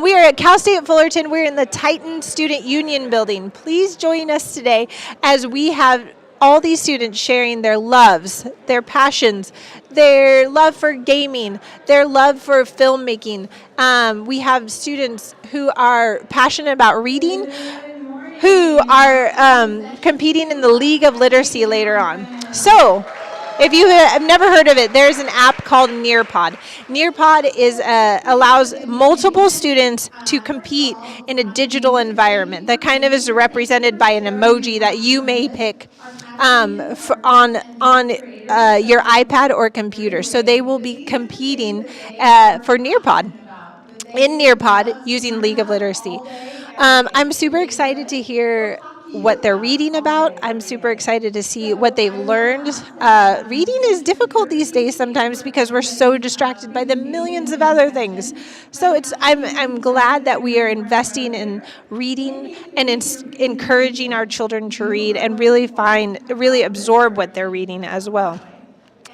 We are at Cal State Fullerton. We're in the Titan Student Union building. Please join us today as we have all these students sharing their loves, their passions, their love for gaming, their love for filmmaking. We have students who are passionate about reading, who are competing in the League of Literacy later on. So, if you have never heard of it, there's an app called Nearpod. Nearpod allows multiple students to compete in a digital environment that kind of is represented by an emoji that you may pick on your iPad or computer. So they will be competing for Nearpod. In Nearpod using League of Literacy. I'm super excited to hear what they're reading about. I'm super excited to see what they've learned. Reading is difficult these days sometimes because we're so distracted by the millions of other things. So I'm glad that we are investing in reading and encouraging our children to read and really absorb what they're reading as well.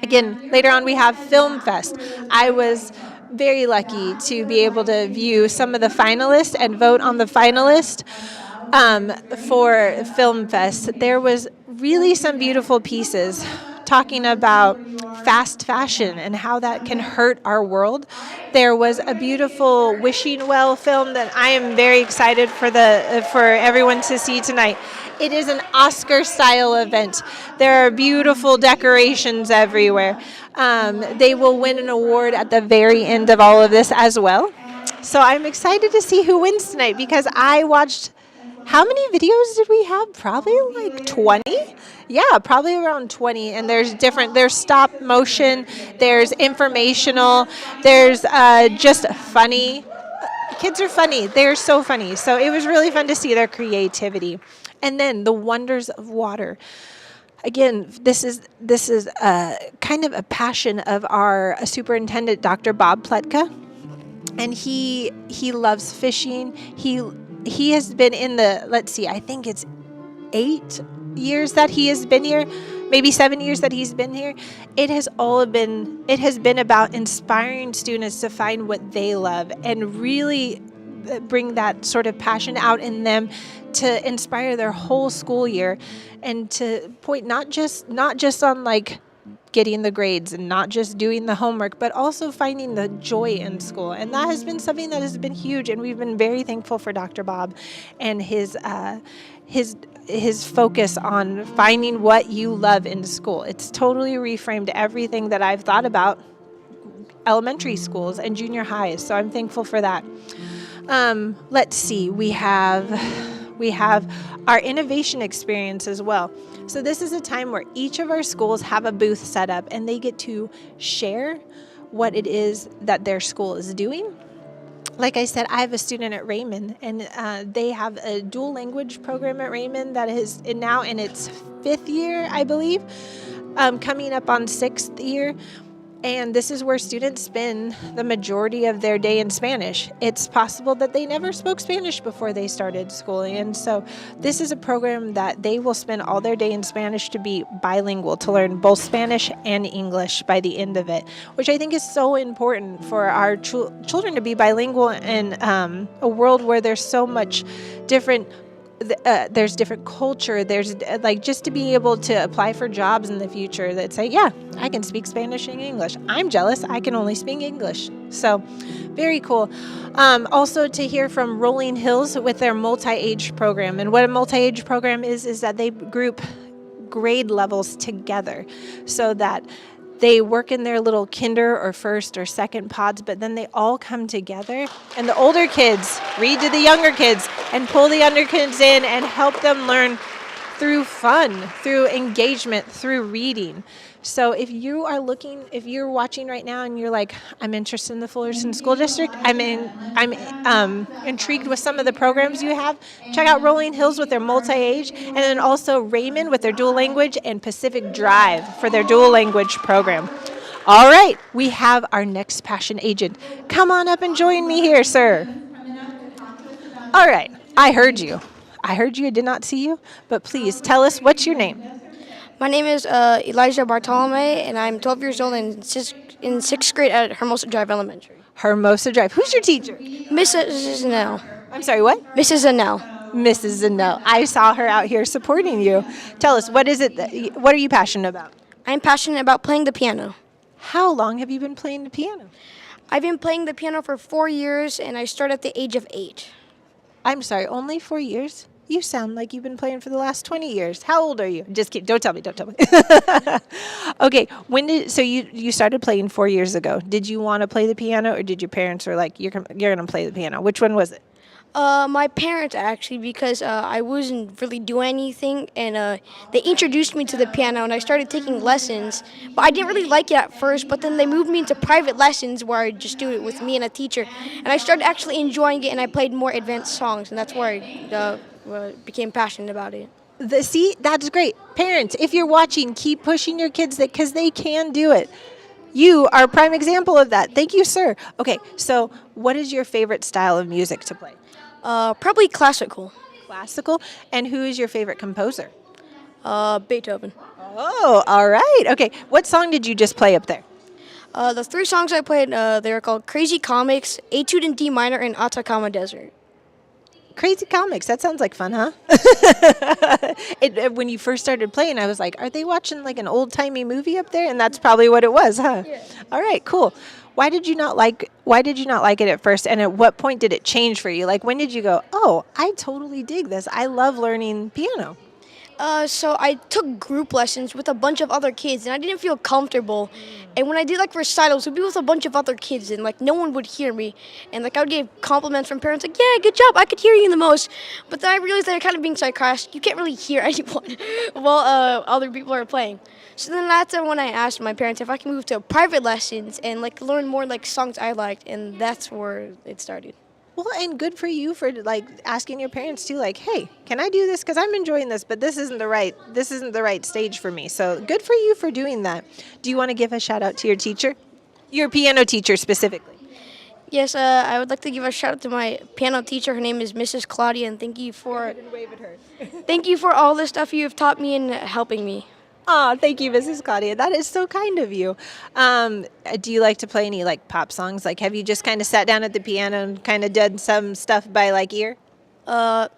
Again, later on we have Film Fest. I was very lucky to be able to view some of the finalists and vote on the finalist for Film Fest. There was really some beautiful pieces talking about fast fashion and how that can hurt our world. There was a beautiful Wishing Well film that I am very excited for everyone to see tonight. It is an Oscar-style event. There are beautiful decorations everywhere. They will win an award at the very end of all of this as well. So I'm excited to see who wins tonight because I watched, how many videos did we have? Probably like 20? Yeah, probably around 20. And there's stop motion, there's informational, there's just funny. Kids are funny. They're so funny. So it was really fun to see their creativity. And then the wonders of water. Again, this is kind of a passion of our superintendent, Dr. Bob Pletka, and he loves fishing. He has been in the, I think it's 8 years that he has been here, maybe 7 years that he's been here. It has been about inspiring students to find what they love and really bring that sort of passion out in them to inspire their whole school year and to point not just on like getting the grades and not just doing the homework, but also finding the joy in school. And that has been something that has been huge, and we've been very thankful for Dr. Bob and his focus on finding what you love in school. It's totally reframed everything that I've thought about elementary schools and junior highs, so I'm thankful for that. Let's see, we have our innovation experience as well. So this is a time where each of our schools have a booth set up and they get to share what it is that their school is doing. Like I said, I have a student at Raymond, and they have a dual language program at Raymond that is now in its 5th year, I believe, coming up on 6th year. And this is where students spend the majority of their day in Spanish. It's possible that they never spoke Spanish before they started schooling. And so this is a program that they will spend all their day in Spanish to be bilingual, to learn both Spanish and English by the end of it, which I think is so important for our children to be bilingual in a world where there's so much different there's different culture, there's just to be able to apply for jobs in the future that say, yeah, I can speak Spanish and English. I'm jealous, I can only speak English. So very cool. Also to hear from Rolling Hills with their multi-age program. And what a multi-age program is that they group grade levels together so that they work in their little kinder or first or second pods, but then they all come together, and the older kids read to the younger kids and pull the younger kids in and help them learn through fun, through engagement, through reading. So if you're watching right now and you're like, I'm interested in the Fullerton School District, I'm intrigued with some of the programs you have, check out Rolling Hills with their multi-age, and then also Raymond with their dual language, and Pacific Drive for their dual language program. All right, we have our next passion agent. Come on up and join me here, sir. All right, I heard you. I did not see you, but please tell us, what's your name? My name is Elijah Bartolome, and I'm 12 years old and in 6th grade at Hermosa Drive Elementary. Hermosa Drive. Who's your teacher? Mrs. Zanell. I'm sorry, what? Mrs. Zanell. Mrs. Zanell. I saw her out here supporting you. Tell us, what are you passionate about? I'm passionate about playing the piano. How long have you been playing the piano? I've been playing the piano for 4 years, and I started at the age of 8. I'm sorry, only 4 years? You sound like you've been playing for the last 20 years. How old are you? Just kidding. Don't tell me. Okay, so you started playing 4 years ago. Did you want to play the piano, or did your parents were like, you're going to play the piano? Which one was it? My parents, actually, because I wasn't really doing anything, and they introduced me to the piano, and I started taking lessons. But I didn't really like it at first, but then they moved me into private lessons where I just do it with me and a teacher. And I started actually enjoying it, and I played more advanced songs, and that's where I became passionate about it. See, that's great. Parents, if you're watching, keep pushing your kids because they can do it. You are a prime example of that. Thank you, sir. Okay, so what is your favorite style of music to play? Probably classical. Classical? And who is your favorite composer? Beethoven. Oh, all right. Okay, what song did you just play up there? The 3 songs I played, they were called Crazy Comics, Etude in D Minor, and Atacama Desert. Crazy Comics. That sounds like fun, huh? When you first started playing, I was like, are they watching like an old-timey movie up there? And that's probably what it was, huh? Yeah. All right, cool. Why did you not like it at first? And at what point did it change for you? Like, when did you go, oh, I totally dig this. I love learning piano. So I took group lessons with a bunch of other kids, and I didn't feel comfortable. And when I did like recitals, it would be with a bunch of other kids, and like no one would hear me. And like I would get compliments from parents, like, "Yeah, good job, I could hear you the most." But then I realized that I'm kind of being sarcastic. You can't really hear anyone while other people are playing. So then that's when I asked my parents if I can move to private lessons and like learn more like songs I liked, and that's where it started. Well, and good for you for like asking your parents too, like, hey, can I do this? Because I'm enjoying this, but this isn't the right stage for me. So good for you for doing that. Do you want to give a shout out to your teacher, your piano teacher specifically? Yes, I would like to give a shout out to my piano teacher. Her name is Mrs. Claudia, and thank you for all the stuff you have taught me and helping me. Oh, thank you, Mrs. Claudia. That is so kind of you. Do you like to play any like pop songs? Like, have you just kind of sat down at the piano and kind of done some stuff by like ear? I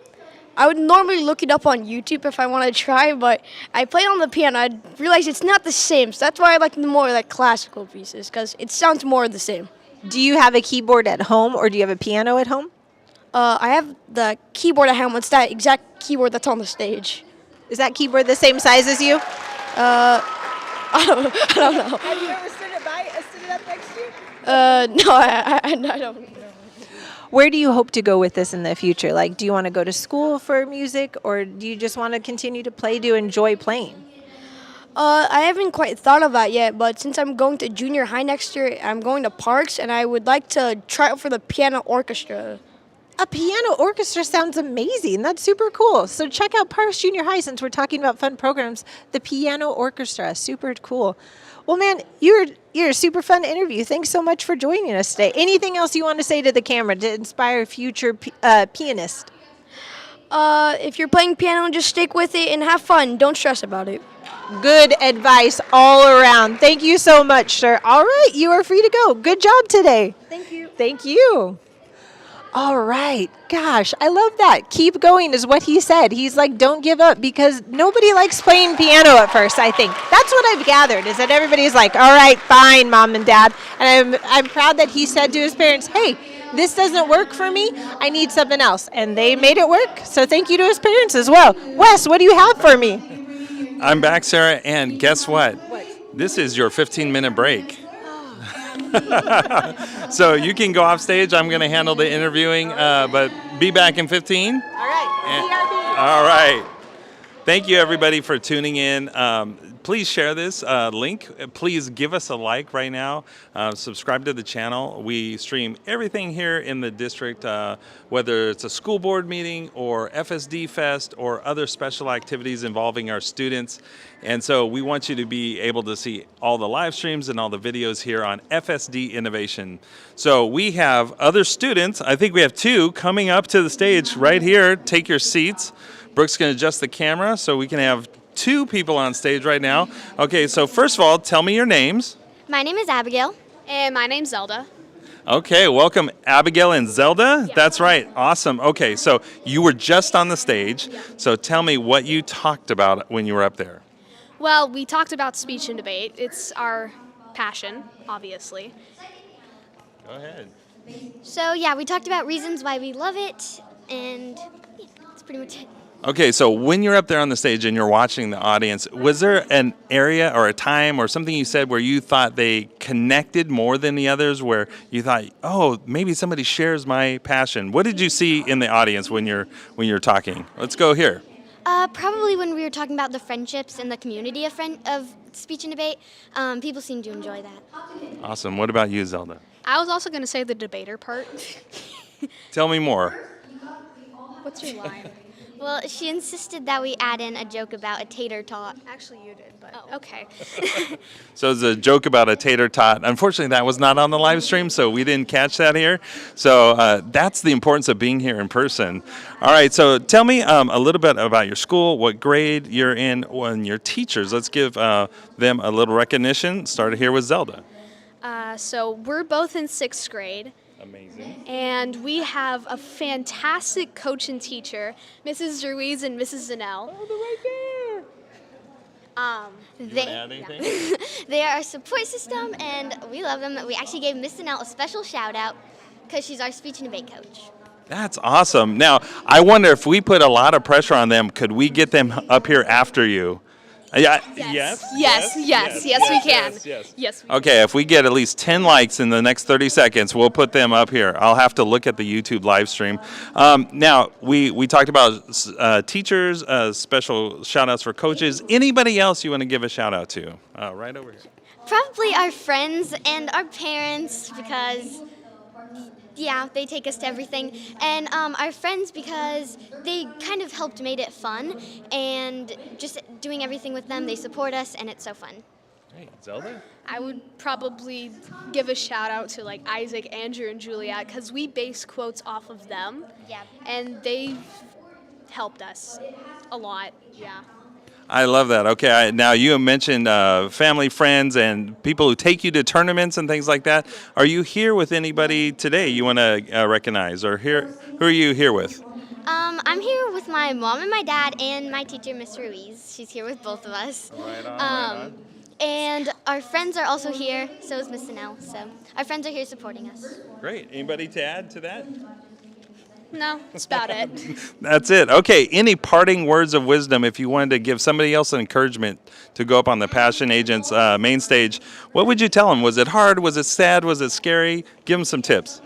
would normally look it up on YouTube if I want to try, but I play on the piano. I realize it's not the same, so that's why I like the more like classical pieces because it sounds more the same. Do you have a keyboard at home, or do you have a piano at home? I have the keyboard at home. It's that exact keyboard that's on the stage. Is that keyboard the same size as you? I don't know. Have you ever stood it up next to you? No, I don't. Where do you hope to go with this in the future? Like, do you want to go to school for music, or do you just want to continue to play to enjoy playing? I haven't quite thought of that yet, but since I'm going to junior high next year, I'm going to Parks, and I would like to try out for the piano orchestra. A piano orchestra sounds amazing. That's super cool. So check out Parks Junior High since we're talking about fun programs. The piano orchestra, super cool. Well, man, you're a super fun interview. Thanks so much for joining us today. Anything else you want to say to the camera to inspire future pianists? If you're playing piano, just stick with it and have fun. Don't stress about it. Good advice all around. Thank you so much, sir. All right, you are free to go. Good job today. Thank you. Thank you. All right. Gosh, I love that. Keep going is what he said. He's like, don't give up, because nobody likes playing piano at first, I think. That's what I've gathered, is that everybody's like, all right, fine, Mom and Dad. And I'm proud that he said to his parents, hey, this doesn't work for me. I need something else. And they made it work. So thank you to his parents as well. Wes, what do you have for me? I'm back, Sarah, and guess what? This is your 15-minute break. So you can go off stage. I'm going to handle the interviewing, but be back in 15. All right. All right. Thank you, everybody, for tuning in. Please share this link. Please give us a like right now. Subscribe to the channel. We stream everything here in the district, whether it's a school board meeting or FSD Fest or other special activities involving our students. And so we want you to be able to see all the live streams and all the videos here on FSD Innovation. So we have other students. I think we have 2 coming up to the stage right here. Take your seats. Brooke's going to adjust the camera so we can have 2 people on stage right now. Okay, so first of all, tell me your names. My name is Abigail. And my name's Zelda. Okay, welcome Abigail and Zelda. Yeah. That's right, awesome. Okay, so you were just on the stage, so tell me what you talked about when you were up there. Well, we talked about speech and debate. It's our passion, obviously. Go ahead. So yeah, we talked about reasons why we love it, and yeah, that's pretty much it. Okay, so when you're up there on the stage and you're watching the audience, was there an area or a time or something you said where you thought they connected more than the others, where you thought, oh, maybe somebody shares my passion? What did you see in the audience when you're talking? Let's go here. Probably when we were talking about the friendships and the community of speech and debate, people seemed to enjoy that. Awesome. What about you, Zelda? I was also going to say the debater part. Tell me more. What's your line? Well, she insisted that we add in a joke about a tater tot. Actually, you did, but okay. So it's a joke about a tater tot. Unfortunately, that was not on the live stream, so we didn't catch that here. So that's the importance of being here in person. All right, so tell me a little bit about your school, what grade you're in, and your teachers. Let's give them a little recognition. Started here with Zelda. So we're both in 6th grade. Amazing. And we have a fantastic coach and teacher, Mrs. Ruiz and Mrs. Zanell. Oh, they're right there. You want to add anything? They are our support system, and we love them. We actually gave Miss Zanell a special shout out because she's our speech and debate coach. That's awesome. Now, I wonder if we put a lot of pressure on them, could we get them up here after you? Yeah. Yes. Yes, we can. Yes. Okay, if we get at least 10 likes in the next 30 seconds, we'll put them up here. I'll have to look at the YouTube live stream. Now, we talked about teachers, special shout-outs for coaches. Anybody else you want to give a shout-out to? Right over here. Probably our friends and our parents because, yeah, they take us to everything. And our friends because they kind of helped made it fun. And just doing everything with them, they support us, and it's so fun. Hey, Zelda? I would probably give a shout out to like Isaac, Andrew, and Juliet because we base quotes off of them. Yeah. And they've helped us a lot. Yeah. I love that. Okay, now you mentioned family, friends, and people who take you to tournaments and things like that. Are you here with anybody today you want to recognize, or who are you here with? I'm here with my mom and my dad and my teacher, Miss Ruiz. She's here with both of us. Right on. And our friends are also here, so is Miss Zanell. So our friends are here supporting us. Great. Anybody to add to that? No, that's about it. That's it. Okay, any parting words of wisdom if you wanted to give somebody else an encouragement to go up on the Passion Agents main stage, what would you tell them? Was it hard? Was it sad? Was it scary? Give them some tips.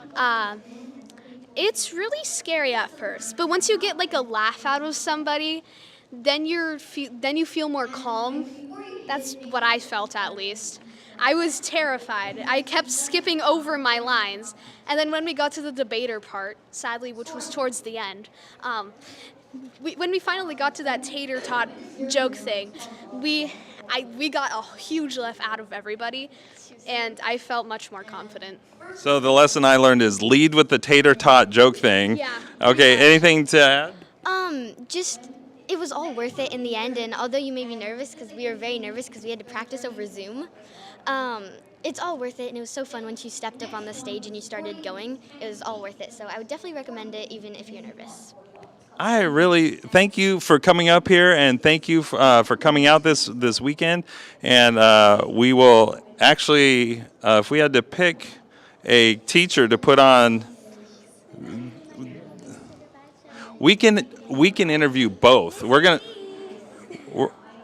It's really scary at first, but once you get like a laugh out of somebody, then you feel more calm. That's what I felt, at least. I was terrified. I kept skipping over my lines. And then when we got to the debater part, sadly, which was towards the end, when we finally got to that tater tot joke thing, we got a huge laugh out of everybody, and I felt much more confident. So the lesson I learned is lead with the tater tot joke thing. Yeah. Okay, anything to add? It was all worth it in the end, and although you may be nervous, because we were very nervous because we had to practice over Zoom, it's all worth it, and it was so fun once you stepped up on the stage and you started going. It was all worth it, so I would definitely recommend it even if you're nervous. I really thank you for coming up here, and thank you for coming out this weekend. And we will actually, if we had to pick a teacher to put on, we can interview both.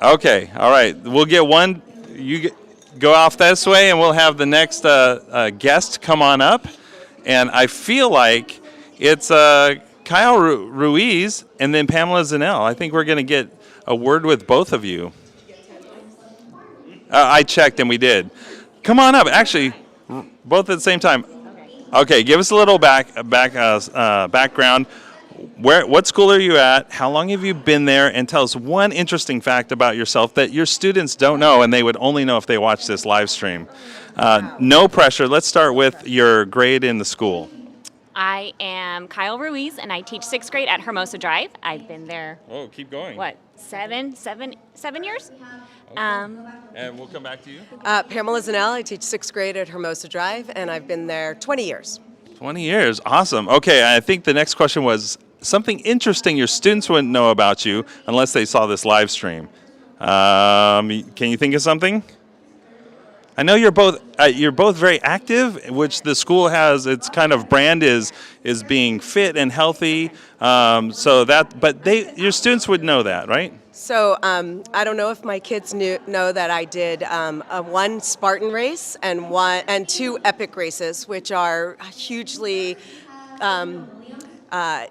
Okay, all right. We'll get one. Go off this way, and we'll have the next guest come on up. And I feel like it's Kyle Ruiz and then Pamela Zanell. I think we're going to get a word with both of you. I checked and we did. Come on up. Actually, both at the same time. Okay, give us a little background. What school are you at? How long have you been there? And tell us one interesting fact about yourself that your students don't know and they would only know if they watch this live stream. No pressure. Let's start with your grade in the school. I am Kyle Ruiz, and I teach 6th grade at Hermosa Drive. I've been there. Oh, keep going. What, 7 years? And we'll come back to you. Pamela Zanell. I teach 6th grade at Hermosa Drive, and I've been there 20 years. 20 years. Awesome. Okay, I think the next question was something interesting your students wouldn't know about you unless they saw this live stream. Can you think of something? I know you're both very active, which the school has its kind of brand is being fit and healthy. But your students would know that, right? So I don't know if my kids know that I did one Spartan race and 2 epic races, which are hugely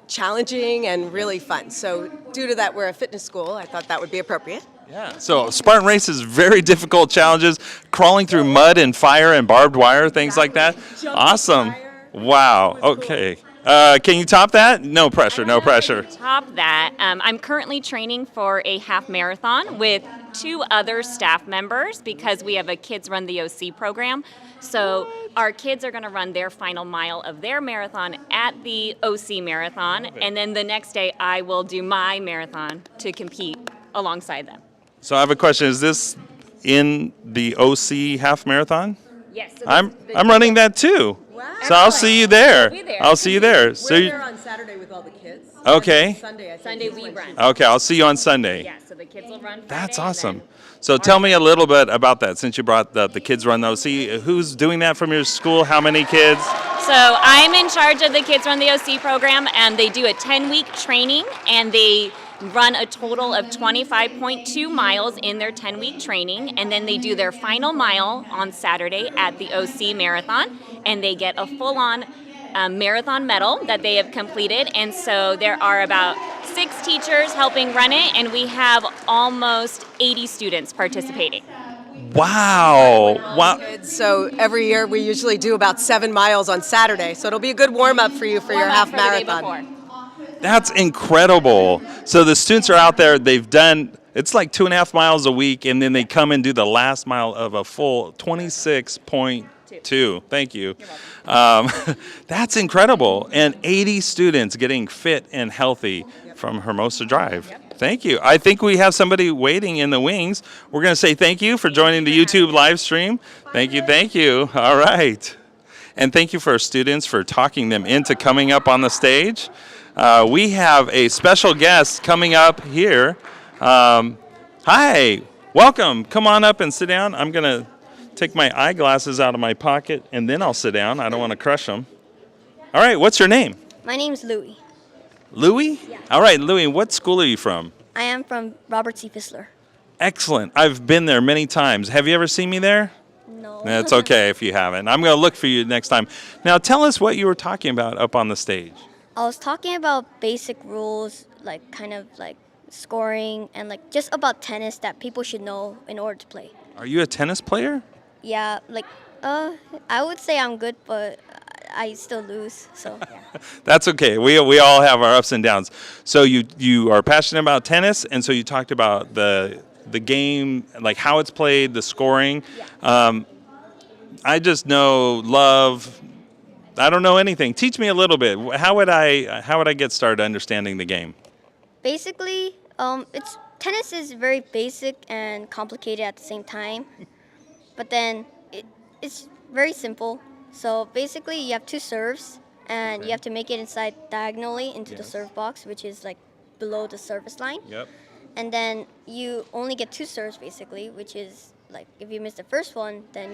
challenging and really fun. So due to that, we're a fitness school. I thought that would be appropriate. Yeah. So Spartan Race is very difficult challenges, crawling through mud and fire and barbed wire, things like that. Awesome. Wow. Okay. Can you top that? No pressure. No pressure. Top that. I'm currently training for a half marathon with 2 other staff members because we have a Kids Run the OC program. So our kids are going to run their final mile of their marathon at the OC marathon, and then the next day I will do my marathon to compete alongside them. So I have a question. Is this in the OC half marathon? Yes. So I'm running that too. Wow. So I'll see you there. I'll see you there. So we're there on Saturday with all the kids. Okay. Sunday we run. Okay, I'll see you on Sunday. Yeah, so the kids will run Friday. That's awesome. So tell me a little bit about that since you brought the kids run the OC. Who's doing that from your school? How many kids? So I'm in charge of the Kids Run the OC program, and they do a 10-week training, and they run a total of 25.2 miles in their 10-week training, and then they do their final mile on Saturday at the OC Marathon, and they get a full-on marathon medal that they have completed. And so there are about 6 teachers helping run it, and we have almost 80 students participating. Wow. Wow. So every year we usually do about 7 miles on Saturday, so it'll be a good warm-up for you for your half marathon. That's incredible. So the students are out there, they've done, it's like 2.5 miles a week, and then they come and do the last mile of a full 26.2. Thank you. That's incredible. And 80 students getting fit and healthy from Hermosa Drive. Thank you. I think we have somebody waiting in the wings. We're going to say thank you for joining the YouTube live stream. Thank you. Thank you. All right. And thank you for our students for talking them into coming up on the stage. We have a special guest coming up here. Hi, welcome. Come on up and sit down. I'm going to take my eyeglasses out of my pocket, and then I'll sit down. I don't want to crush them. All right, what's your name? My name's Louie. Louie? Yeah. All right, Louie, what school are you from? I am from Robert C. Fissler. Excellent. I've been there many times. Have you ever seen me there? No. That's okay if you haven't. I'm going to look for you next time. Now, tell us what you were talking about up on the stage. I was talking about basic rules, like kind of like scoring and like just about tennis that people should know in order to play. Are you a tennis player? Yeah, like I would say I'm good, but I still lose. So yeah. That's okay. We all have our ups and downs. So you are passionate about tennis, and so you talked about the game, like how it's played, the scoring. Yeah. I just know love. I don't know anything. Teach me a little bit. How would I get started understanding the game? Basically, tennis is very basic and complicated at the same time. But then it's very simple. So basically, you have 2 serves, and you have to make it inside diagonally into the serve box, which is like below the service line. Yep. And then you only get 2 serves basically, which is like if you miss the first one, then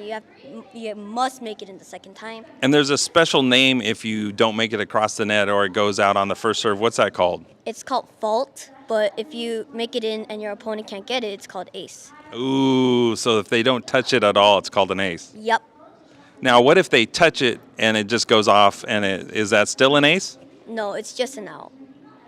you must make it in the second time. And there's a special name if you don't make it across the net or it goes out on the first serve. What's that called? It's called fault, but if you make it in and your opponent can't get it, it's called ace. Ooh, so if they don't touch it at all, it's called an ace. Yep. Now, what if they touch it and it just goes off, and is that still an ace? No, it's just an out.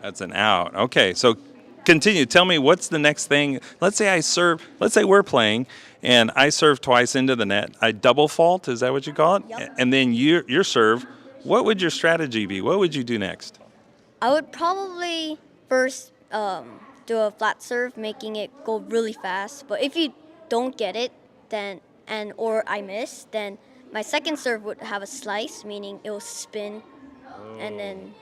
That's an out. Okay, so continue. Tell me what's the next thing. Let's say we're playing and I serve twice into the net. I double fault, is that what you call it? Yep. And then your serve. What would your strategy be? What would you do next? I would probably first do a flat serve, making it go really fast. But if you don't get it, then or I miss, then my second serve would have a slice, meaning it will spin, and then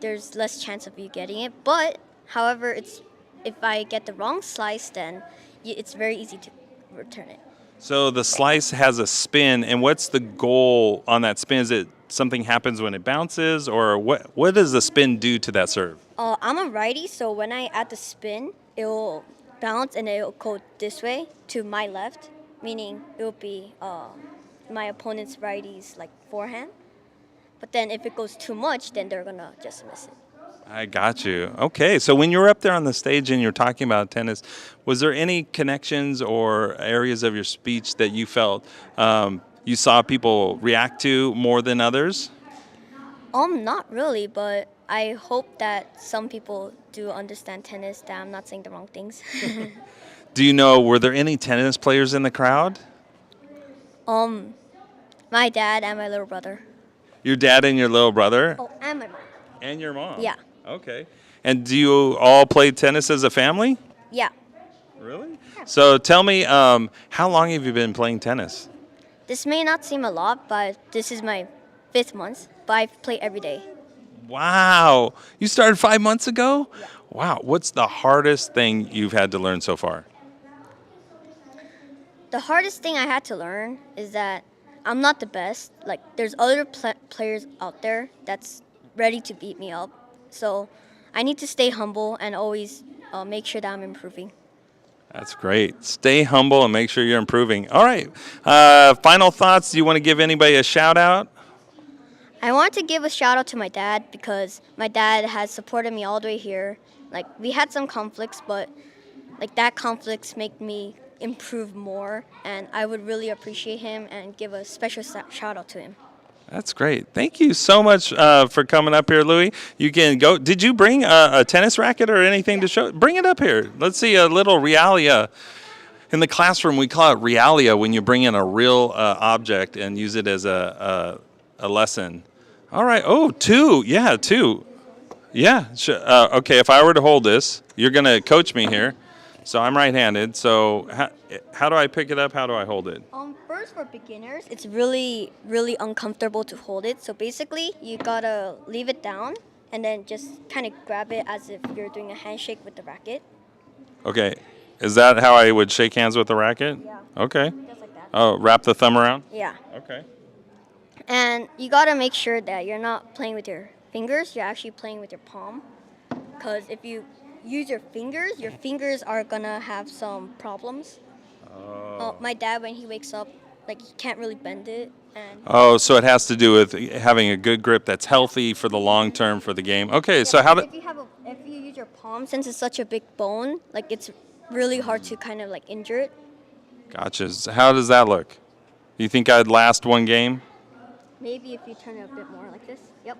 there's less chance of you getting it. But however, if I get the wrong slice, then it's very easy to return it. So the slice has a spin, and what's the goal on that spin? Is it something happens when it bounces, or what does the spin do to that serve? I'm a righty, so when I add the spin, it will bounce and it will go this way to my left, meaning it will be my opponent's righty's like forehand. But then if it goes too much, then they're gonna just miss it. I got you. Okay, so when you were up there on the stage and you're talking about tennis, was there any connections or areas of your speech that you felt you saw people react to more than others? Not really, but I hope that some people do understand tennis, that I'm not saying the wrong things. Do you know, were there any tennis players in the crowd? My dad and my little brother. Your dad and your little brother? Oh, and my mom. And your mom? Yeah. Okay. And do you all play tennis as a family? Yeah. Really? So tell me, how long have you been playing tennis? This may not seem a lot, but this is my 5th month, but I play every day. Wow. You started 5 months ago? Yeah. Wow. What's the hardest thing you've had to learn so far? The hardest thing I had to learn is that I'm not the best. Like, there's other players out there that's ready to beat me up. So I need to stay humble and always make sure that I'm improving. That's great. Stay humble and make sure you're improving. All right. Final thoughts. Do you want to give anybody a shout out? I want to give a shout out to my dad because my dad has supported me all the way here. Like, we had some conflicts, but like that conflicts make me improve more, and I would really appreciate him and give a special shout out to him. That's great. Thank you so much for coming up here, Louie. You can go. Did you bring a tennis racket or anything to show? Bring it up here. Let's see a little realia. In the classroom, we call it realia when you bring in a real object and use it as a lesson. All right. Oh, 2. Yeah, 2. Yeah. Okay, if I were to hold this, you're going to coach me here. So I'm right-handed. So how do I pick it up? How do I hold it? First, for beginners, it's really, really uncomfortable to hold it. So basically, you gotta leave it down and then just kind of grab it as if you're doing a handshake with the racket. Okay. Is that how I would shake hands with the racket? Yeah. Okay. Just like that. Oh, wrap the thumb around? Yeah. Okay. And you gotta make sure that you're not playing with your fingers. You're actually playing with your palm. Because if you use your fingers are gonna have some problems. Oh. My dad, when he wakes up, like, he can't really bend it. And So it has to do with having a good grip that's healthy for the long term for the game. Okay, yeah, so if you use your palm, since it's such a big bone, like, it's really hard to kind of like injure it. Gotcha. So how does that look? Do you think I'd last one game? Maybe if you turn it a bit more like this. Yep.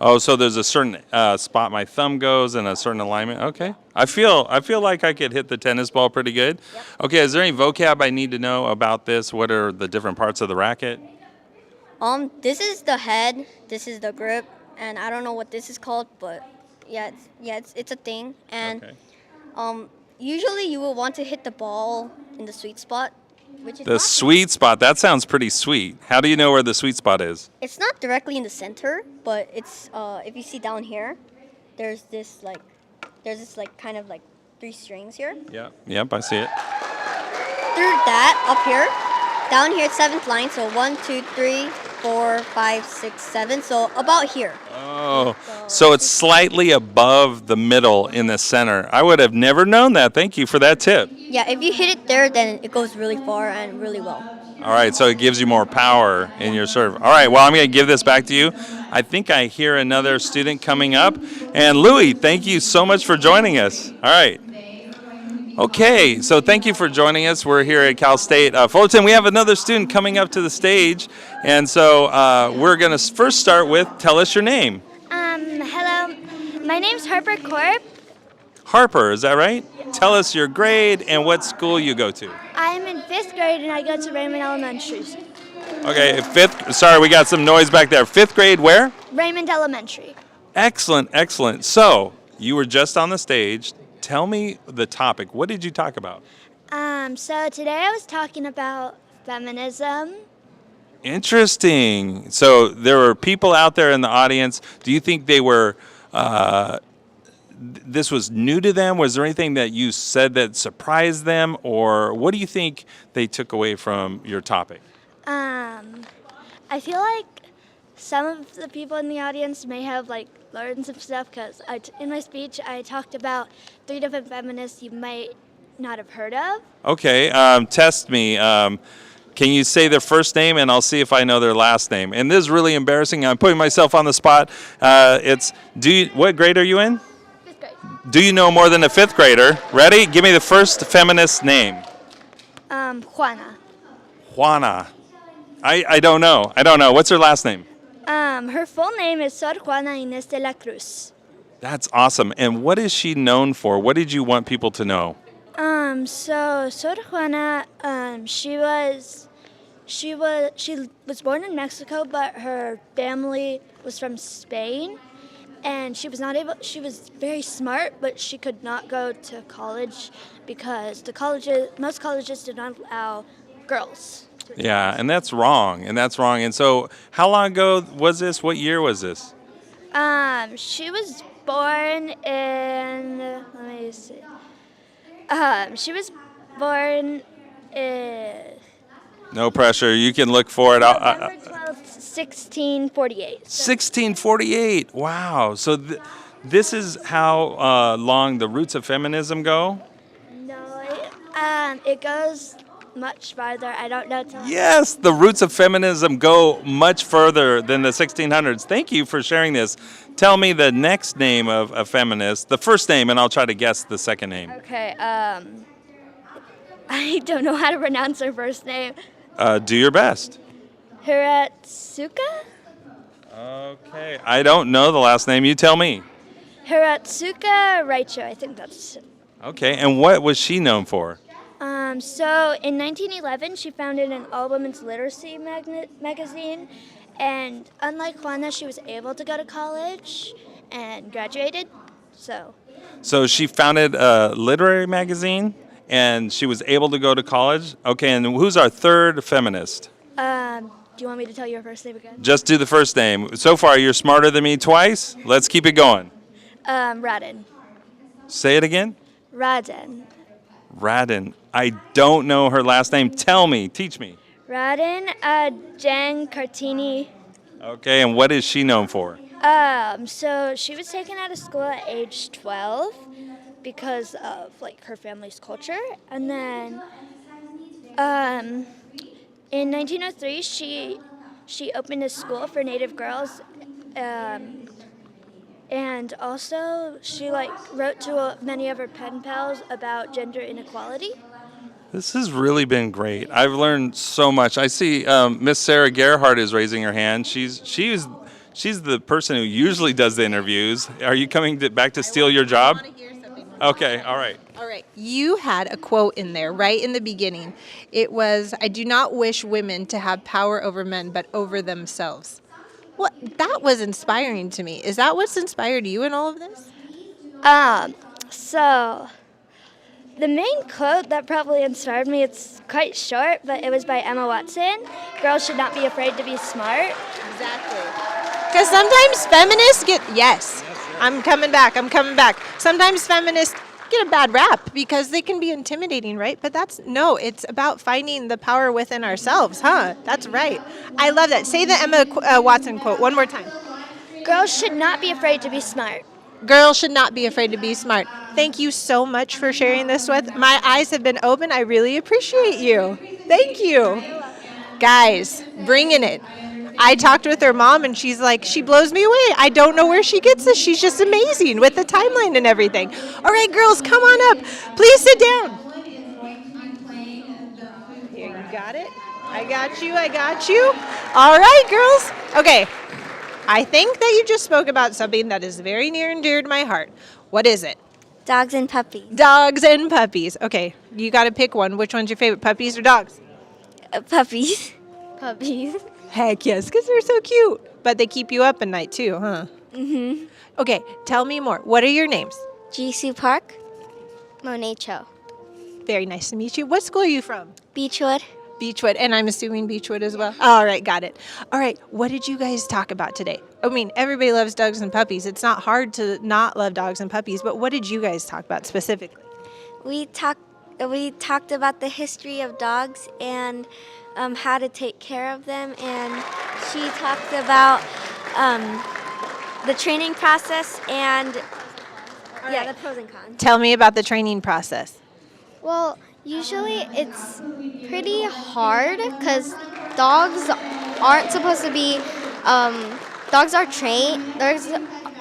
Oh, so there's a certain spot my thumb goes and a certain alignment. Okay. I feel like I could hit the tennis ball pretty good. Yep. Okay, is there any vocab I need to know about this? What are the different parts of the racket? This is the head, this is the grip, and I don't know what this is called, but it's a thing. And Okay. Usually you will want to hit the ball in the sweet spot, which is The sweet spot. That sounds pretty sweet. How do you know where the sweet spot is? It's not directly in the center, but it's if you see down here, there's this kind of like 3 strings here. Yeah. Yep, I see it. Through that up here, down here it's 7th line, so 1, 2, 3, 4, 5, 6, 7. So about here. Oh, so it's slightly above the middle in the center. I would have never known that. Thank you for that tip. Yeah, if you hit it there, then it goes really far and really well. All right, so it gives you more power in your serve. All right, well, I'm going to give this back to you. I think I hear another student coming up. And Louie, thank you so much for joining us. All right. Okay, so thank you for joining us. We're here at Cal State Fullerton. We have another student coming up to the stage. And so we're going to first start with, tell us your name. My name's Harper Corp. Harper, is that right? Tell us your grade and what school you go to. I'm in 5th grade and I go to Raymond Elementary. Okay, sorry, we got some noise back there. 5th grade where? Raymond Elementary. Excellent, excellent. So, you were just on the stage. Tell me the topic. What did you talk about? So today I was talking about feminism. Interesting. So, there were people out there in the audience. Do you think they were, this was new to them? Was there anything that you said that surprised them? Or what do you think they took away from your topic? I feel like some of the people in the audience may have learned some stuff because in my speech I talked about 3 different feminists you might not have heard of. Okay, test me. Can you say their first name and I'll see if I know their last name? And this is really embarrassing. I'm putting myself on the spot. What grade are you in? 5th grade. Do you know more than a 5th grader? Ready? Give me the first feminist name. Juana. Juana. I don't know. What's her last name? Her full name is Sor Juana Inés de la Cruz. That's awesome. And what is she known for? What did you want people to know? So Sor Juana, she was born in Mexico, but her family was from Spain, and she was very smart, but she could not go to college because most colleges did not allow girls. Yeah, and that's wrong. And so how long ago was this? What year was this? She was born in, let me see. She was born in... No pressure. You can look for it. November 12th, 1648. 1648. Wow. So this is how long the roots of feminism go? No, it goes much farther. I don't know. Yes, the roots of feminism go much further than the 1600s. Thank you for sharing this. Tell me the next name of a feminist, the first name, and I'll try to guess the second name. Okay, I don't know how to pronounce her first name. Do your best. Hiratsuka? Okay, I don't know the last name. You tell me. Hiratsuka Raicho, I think that's it. Okay, and what was she known for? So in 1911, she founded an all-women's literacy magazine, and unlike Juana, she was able to go to college and graduated, So she founded a literary magazine, and she was able to go to college? Okay, and who's our third feminist? Do you want me to tell you her first name again? Just do the first name. So far, you're smarter than me twice. Let's keep it going. Radin. Say it again. Radin. Radin. I don't know her last name. Tell me. Teach me. Radin Jan Cartini. Okay, and what is she known for? So she was taken out of school at age 12 because of her family's culture, and then in 1903 she opened a school for Native girls, and also she wrote to many of her pen pals about gender inequality. This has really been great. I've learned so much. I see Miss Sarah Gearhart is raising her hand. She's the person who usually does the interviews. Are you coming back to steal your job? Okay, all right. All right. You had a quote in there right in the beginning. It was, "I do not wish women to have power over men, but over themselves." Well, that was inspiring to me. Is that what's inspired you in all of this? So the main quote that probably inspired me, it's quite short, but it was by Emma Watson. Girls should not be afraid to be smart. Exactly. Because sometimes feminists I'm coming back. Sometimes feminists get a bad rap because they can be intimidating, right? But it's about finding the power within ourselves, huh? That's right. I love that. Say the Emma Watson quote one more time. Girls should not be afraid to be smart. Girls should not be afraid to be smart. Thank you so much for sharing this with. My eyes have been open. I really appreciate you. Thank you. Guys, bringing it. I talked with her mom, and she's like, she blows me away. I don't know where she gets this. She's just amazing with the timeline and everything. All right, girls, come on up. Please sit down. Here, you got it. I got you. All right, girls. Okay. I think that you just spoke about something that is very near and dear to my heart. What is it? Dogs and puppies. Dogs and puppies. Okay, you got to pick one. Which one's your favorite, puppies or dogs? Puppies. Puppies. Heck yes, because they're so cute. But they keep you up at night too, huh? Mm-hmm. Okay, tell me more. What are your names? Jisoo Park. Monet Cho. Very nice to meet you. What school are you from? Beechwood. Beechwood, and I'm assuming Beechwood as well. All right, got it. All right, what did you guys talk about today? I mean, everybody loves dogs and puppies. It's not hard to not love dogs and puppies, but what did you guys talk about specifically? We talked about the history of dogs and how to take care of them, and she talked about the training process and the pros and cons. Tell me about the training process. Well, usually it's pretty hard because dogs aren't supposed to be, dogs are trained, dogs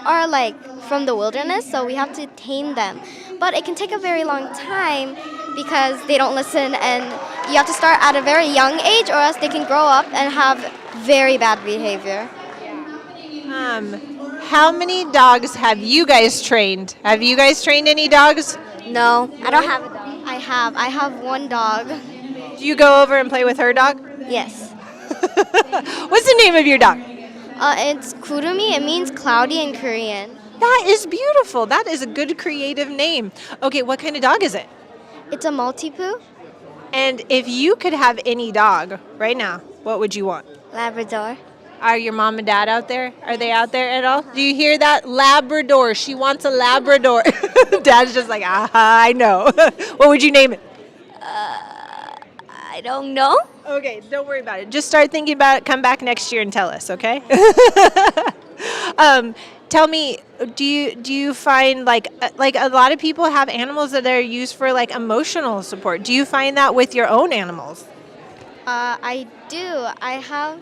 are like from the wilderness, so we have to tame them. But it can take a very long time because they don't listen, and you have to start at a very young age or else they can grow up and have very bad behavior. How many dogs have you guys trained? Have you guys trained any dogs? No, I don't have a dog. I have one dog. Do you go over and play with her dog? Yes. What's the name of your dog? It's Kurumi. It means cloudy in Korean. That is beautiful. That is a good creative name. Okay, what kind of dog is it? It's a Maltipoo. And if you could have any dog right now, what would you want? Labrador. Are your mom and dad out there? Are they out there at all? Do you hear that? Labrador. She wants a Labrador. Dad's just like, I know. What would you name it? I don't know. Okay, don't worry about it. Just start thinking about it. Come back next year and tell us, okay? Tell me, do you find like a lot of people have animals that are used for like emotional support? Do you find that with your own animals? I do. I have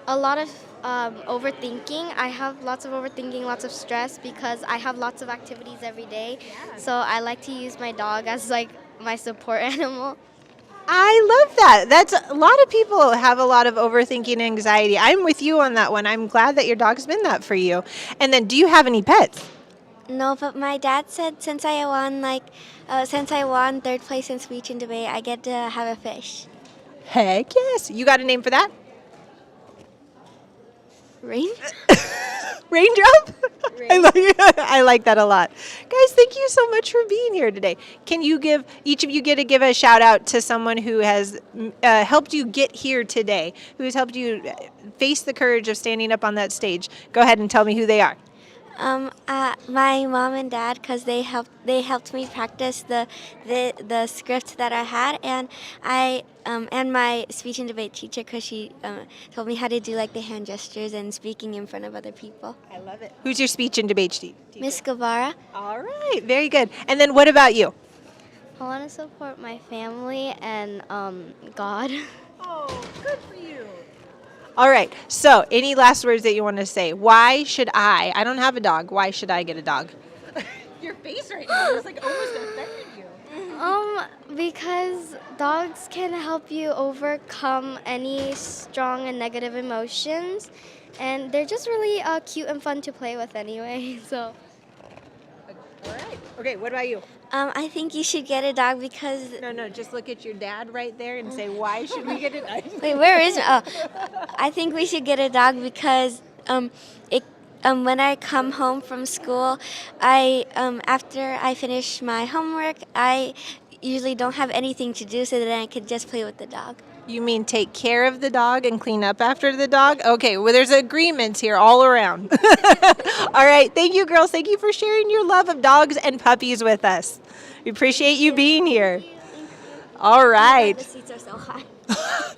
a lot of overthinking. I have lots of overthinking, lots of stress because I have lots of activities every day. So I like to use my dog as like my support animal. I love that. That's a lot of people have a lot of overthinking and anxiety. I'm with you on that one. I'm glad that your dog's been that for you. And then do you have any pets? No, but my dad said since I won third place in speech and debate, I get to have a fish. Heck yes. You got a name for that? Rain? Raindrop? I like that a lot. Guys, thank you so much for being here today. Can you each of you get to give a shout out to someone who has helped you get here today, who has helped you face the courage of standing up on that stage? Go ahead and tell me who they are. My mom and dad, because they helped me practice the script that I had, and my speech and debate teacher, because she told me how to do like the hand gestures and speaking in front of other people. I love it. Who's your speech and debate teacher? Miss Guevara. All right, very good. And then what about you? I want to support my family and God. Oh, good for you. All right, so any last words that you want to say? Why should I don't have a dog, why should I get a dog? Your face right now is like almost offended you. Because dogs can help you overcome any strong and negative emotions, and they're just really cute and fun to play with anyway, so. All right. Okay, what about you? I think you should get a dog because... No, just look at your dad right there and say, why should we get a dog? Wait, where is it? Oh, I think we should get a dog because when I come home from school, after I finish my homework, I usually don't have anything to do, so then I could just play with the dog. You mean take care of the dog and clean up after the dog? Okay, well, there's agreements here all around. All right, thank you, girls. Thank you for sharing your love of dogs and puppies with us. We appreciate you being here. All right. The seats are so high.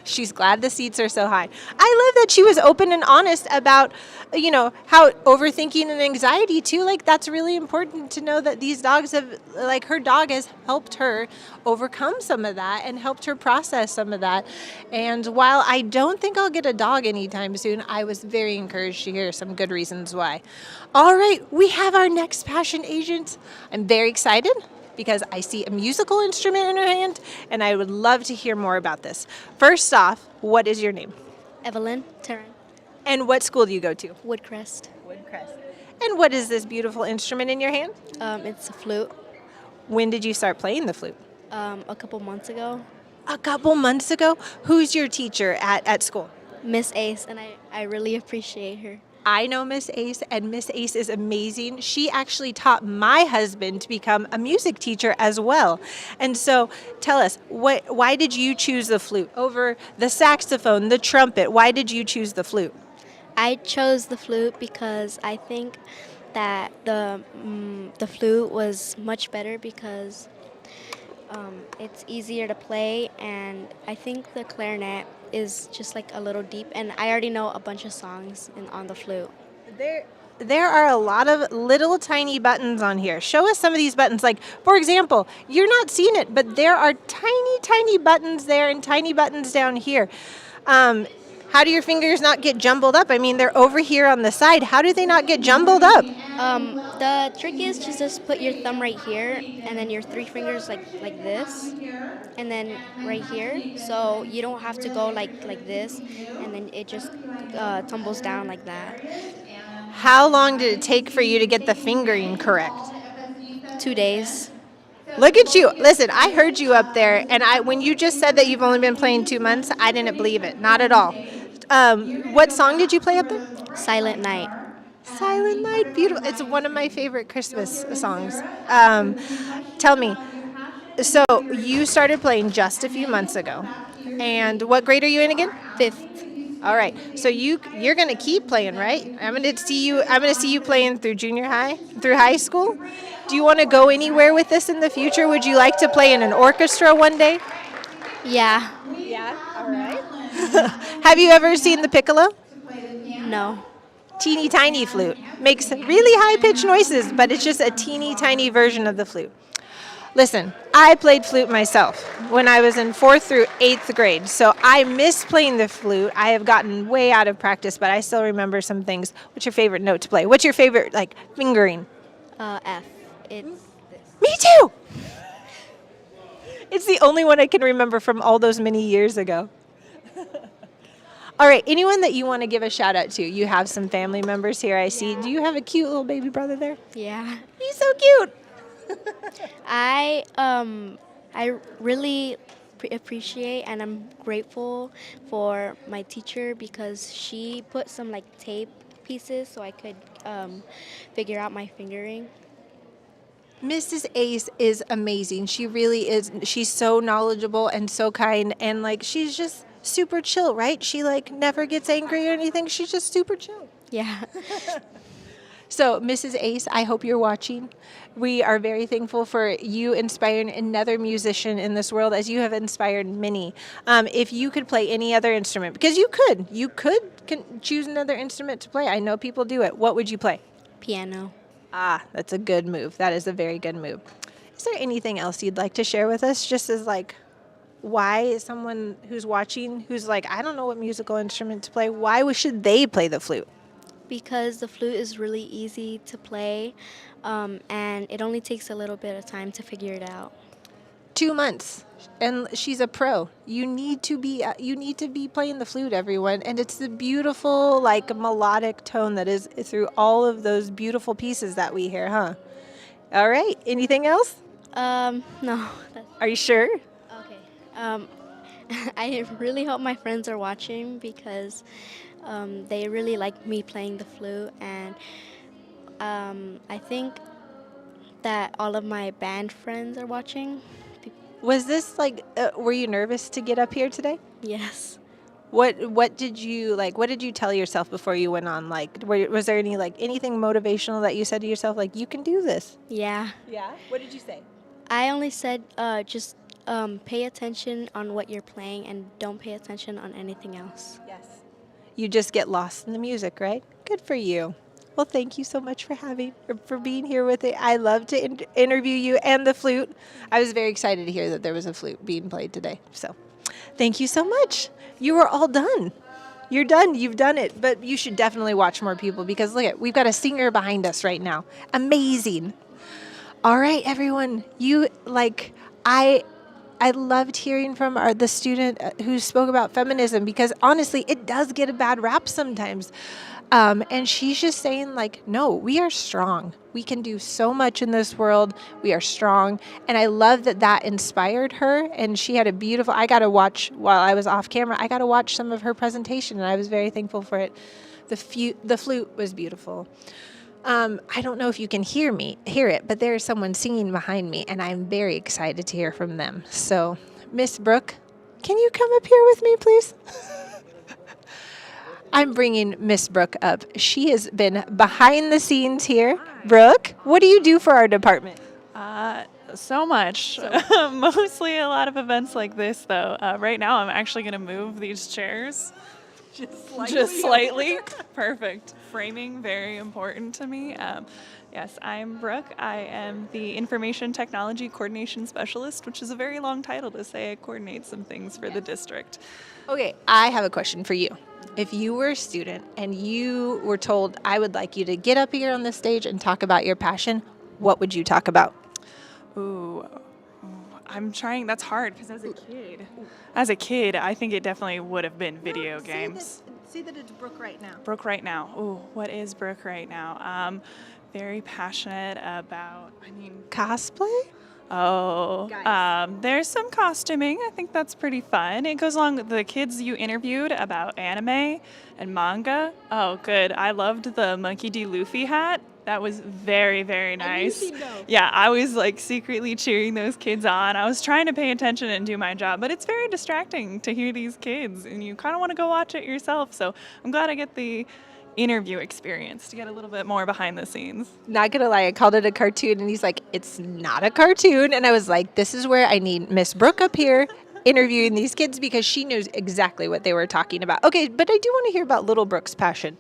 She's glad the seats are so high. I love that she was open and honest about, how overthinking and anxiety too. Like, that's really important to know that these dogs her dog has helped her overcome some of that and helped her process some of that. And while I don't think I'll get a dog anytime soon, I was very encouraged to hear some good reasons why. All right, we have our next passion agent. I'm very excited because I see a musical instrument in her hand, and I would love to hear more about this. First off, what is your name? Evelyn Turin. And what school do you go to? Woodcrest. Woodcrest. And what is this beautiful instrument in your hand? It's a flute. When did you start playing the flute? A couple months ago. A couple months ago? Who's your teacher at school? Miss Ace, and I really appreciate her. I know Miss Ace, and Miss Ace is amazing. She actually taught my husband to become a music teacher as well. And so tell us, why did you choose the flute over the saxophone, the trumpet? Why did you choose the flute? I chose the flute because I think that the flute was much better because it's easier to play, and I think the clarinet is just like a little deep, and I already know a bunch of songs on the flute. There are a lot of little tiny buttons on here. Show us some of these buttons. Like, for example, you're not seeing it, but there are tiny, tiny buttons there and tiny buttons down here. How do your fingers not get jumbled up? I mean, they're over here on the side. How do they not get jumbled up? The trick is to just put your thumb right here, and then your 3 fingers like this, and then right here. So you don't have to go like this, and then it just tumbles down like that. How long did it take for you to get the fingering correct? 2 days. Look at you. Listen, I heard you up there, and when you just said that you've only been playing 2 months, I didn't believe it. Not at all. What song did you play up there? Silent Night. Silent Night, beautiful. It's one of my favorite Christmas songs. Tell me, so you started playing just a few months ago, and what grade are you in again? 5th. All right, so you're gonna keep playing, right? I'm gonna see you playing through junior high, through high school. Do you want to go anywhere with this in the future? Would you like to play in an orchestra one day? Yeah. Yeah. All right. Have you ever seen the piccolo? No. Teeny tiny flute. Makes really high-pitched noises, but it's just a teeny tiny version of the flute. Listen, I played flute myself when I was in 4th through 8th grade, so I miss playing the flute. I have gotten way out of practice, but I still remember some things. What's your favorite note to play? What's your favorite, fingering? F. It's this. Me too! It's the only one I can remember from all those many years ago. All right, anyone that you want to give a shout out to? You have some family members here, I see. Do you have a cute little baby brother there? Yeah. He's so cute. I really appreciate and I'm grateful for my teacher because she put some tape pieces so I could figure out my fingering. Mrs. Ace is amazing. She really is. She's so knowledgeable and so kind, and she's just super chill, right? She never gets angry or anything. She's just super chill. Yeah. So, Mrs. Ace, I hope you're watching. We are very thankful for you inspiring another musician in this world, as you have inspired many. If you could play any other instrument, because you could choose another instrument to play. I know people do it. What would you play? Piano. Ah, that's a good move. That is a very good move. Is there anything else you'd like to share with us, just as why someone who's watching, who's I don't know what musical instrument to play, why should they play the flute? Because the flute is really easy to play, and it only takes a little bit of time to figure it out. 2 months, and she's a pro. You need to be playing the flute, everyone, and it's the beautiful melodic tone that is through all of those beautiful pieces that we hear, huh? All right. Anything else? No. Are you sure? Okay. I really hope my friends are watching because they really like me playing the flute, and I think that all of my band friends are watching. Was this were you nervous to get up here today? Yes. What did you tell yourself before you went on? Was there anything motivational that you said to yourself, you can do this? Yeah. Yeah? What did you say? I only said just pay attention on what you're playing and don't pay attention on anything else. Yes. You just get lost in the music, right? Good for you. Well, thank you so much for being here with it. I love to interview you and the flute. I was very excited to hear that there was a flute being played today. So thank you so much. You are all done. You're done. You've done it. But you should definitely watch more people because look we've got a singer behind us right now. Amazing. All right, everyone. I loved hearing from the student who spoke about feminism, because honestly, it does get a bad rap sometimes. And she's just saying, like, no, we are strong. We can do so much in this world. We are strong. And I love that that inspired her. And she had a beautiful, I got to watch, while I was off camera, I got to watch some of her presentation, and I was very thankful for it. The flute was beautiful. I don't know if you can hear it, but there's someone singing behind me, and I'm very excited to hear from them. So, Miss Brooke, can you come up here with me, please? I'm bringing Miss Brooke up. She has been behind the scenes here. Brooke, what do you do for our department? So much. Mostly a lot of events like this, though. Right now, I'm actually going to move these chairs. Just slightly. Perfect. Framing, very important to me. Yes, I'm Brooke. I am the Information Technology Coordination Specialist, which is a very long title to say I coordinate some things for the district. Okay, I have a question for you. If you were a student and you were told, I would like you to get up here on the stage and talk about your passion, what would you talk about? Ooh, I'm trying. That's hard because as a kid, I think it definitely would have been video games. Say that it's Brooke right now. Brooke right now. Ooh, what is Brooke right now? Very passionate about, cosplay? Oh, there's some costuming. I think that's pretty fun. It goes along with the kids you interviewed about anime and manga. Oh, good. I loved the Monkey D. Luffy hat. That was very, very nice. Yeah, I was like secretly cheering those kids on. I was trying to pay attention and do my job, but it's very distracting to hear these kids, and you kind of want to go watch it yourself. So I'm glad I get the interview experience to get a little bit more behind the scenes. Not gonna lie, I called it a cartoon, and he's like, it's not a cartoon. And I was like, this is where I need Miss Brooke up here interviewing these kids, because she knows exactly what they were talking about. Okay, but I do want to hear about little Brooke's passion.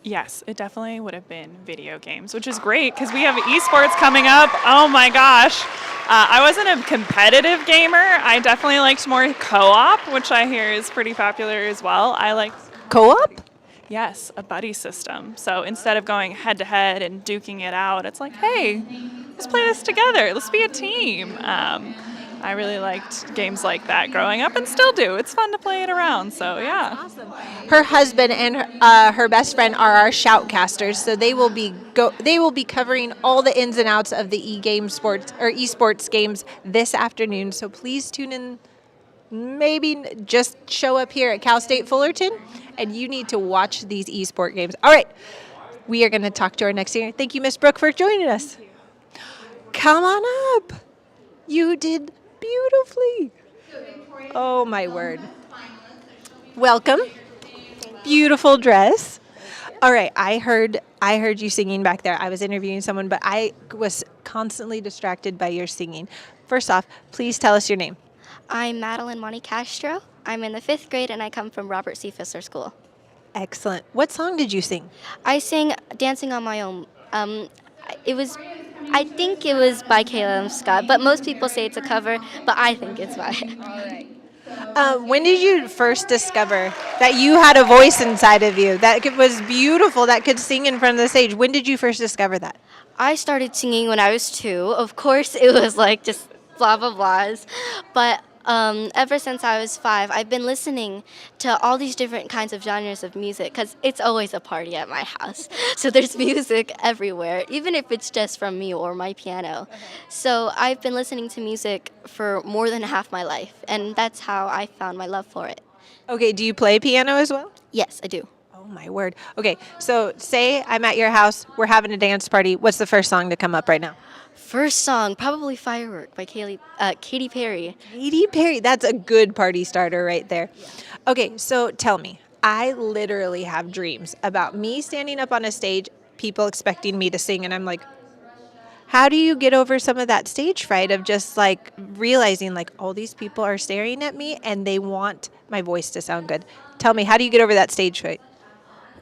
Yes, it definitely would have been video games, which is great because we have esports coming up. Oh my gosh. I wasn't a competitive gamer. I definitely liked more co-op, which I hear is pretty popular as well. I like co-op? Yes, a buddy system. So instead of going head to head and duking it out, it's like, hey, let's play this together. Let's be a team. I really liked games like that growing up, and still do. It's fun to play it around, so yeah. Awesome. Her husband and her best friend are our shoutcasters, so they will be covering all the ins and outs of the esports games this afternoon. So please tune in. Maybe just show up here at Cal State Fullerton, and you need to watch these esport games. All right, we are going to talk to our next singer. Thank you, Miss Brooke, for joining us. Come on up. You did beautifully. Oh, my word. Welcome. Beautiful dress. All right, I heard you singing back there. I was interviewing someone, but I was constantly distracted by your singing. First off, please tell us your name. I'm Madeline Monte Castro. I'm in the 5th grade, and I come from Robert C. Fisler School. Excellent. What song did you sing? I sang Dancing on My Own. I think it was by Caleb Scott, but most people say it's a cover, but I think it's by him. All right. When did you first discover that you had a voice inside of you that was beautiful, that could sing in front of the stage? When did you first discover that? I started singing when I was 2. Of course, it was like just blah, blah, blahs. But ever since I was 5, I've been listening to all these different kinds of genres of music because it's always a party at my house. So there's music everywhere, even if it's just from me or my piano. So I've been listening to music for more than half my life, and that's how I found my love for it. Okay, do you play piano as well? Yes, I do. Oh, my word. Okay, so say I'm at your house, we're having a dance party. What's the first song to come up right now? First song, probably Firework by Katy Perry. Katy Perry, that's a good party starter right there. Yeah. Okay, so tell me, I literally have dreams about me standing up on a stage, people expecting me to sing, and I'm like, how do you get over some of that stage fright of just like realizing like all these people are staring at me and they want my voice to sound good? Tell me, how do you get over that stage fright?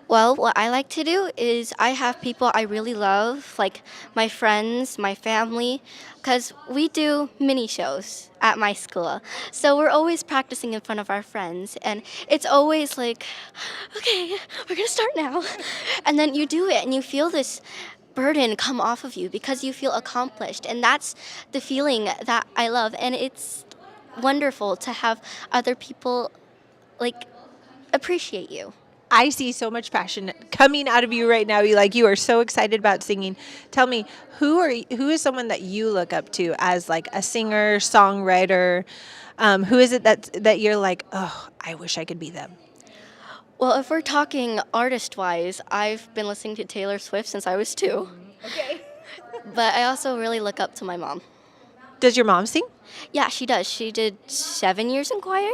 Well, what I like to do is I have people I really love, like my friends, my family, because we do mini shows at my school. So we're always practicing in front of our friends, and it's always like, okay, we're going to start now. And then you do it, and you feel this burden come off of you because you feel accomplished, and that's the feeling that I love. And it's wonderful to have other people like appreciate you. I see so much passion coming out of you right now. You are so excited about singing. Tell me, who is someone that you look up to as like a singer, songwriter? Who is it that you're like, oh, I wish I could be them? Well, if we're talking artist-wise, I've been listening to Taylor Swift since I was 2. Okay. But I also really look up to my mom. Does your mom sing? Yeah, she does. She did 7 years in choir.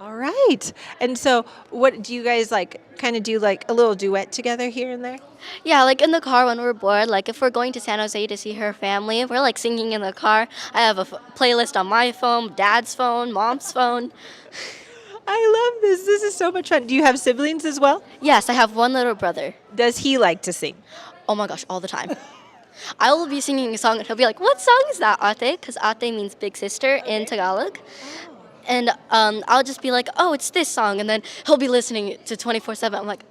All right. And so what do you guys like kind of do, like a little duet together here and there? Yeah, like in the car when we're bored, like if we're going to San Jose to see her family, we're like singing in the car. I have a playlist on my phone, dad's phone, mom's phone. I love this. This is so much fun. Do you have siblings as well? Yes, I have one little brother. Does he like to sing? Oh my gosh, all the time. I will be singing a song and he'll be like, "What song is that, ate?" Because ate means big sister in Tagalog. And I'll just be like, "Oh, it's this song," and then he'll be listening to 24/7. I'm like,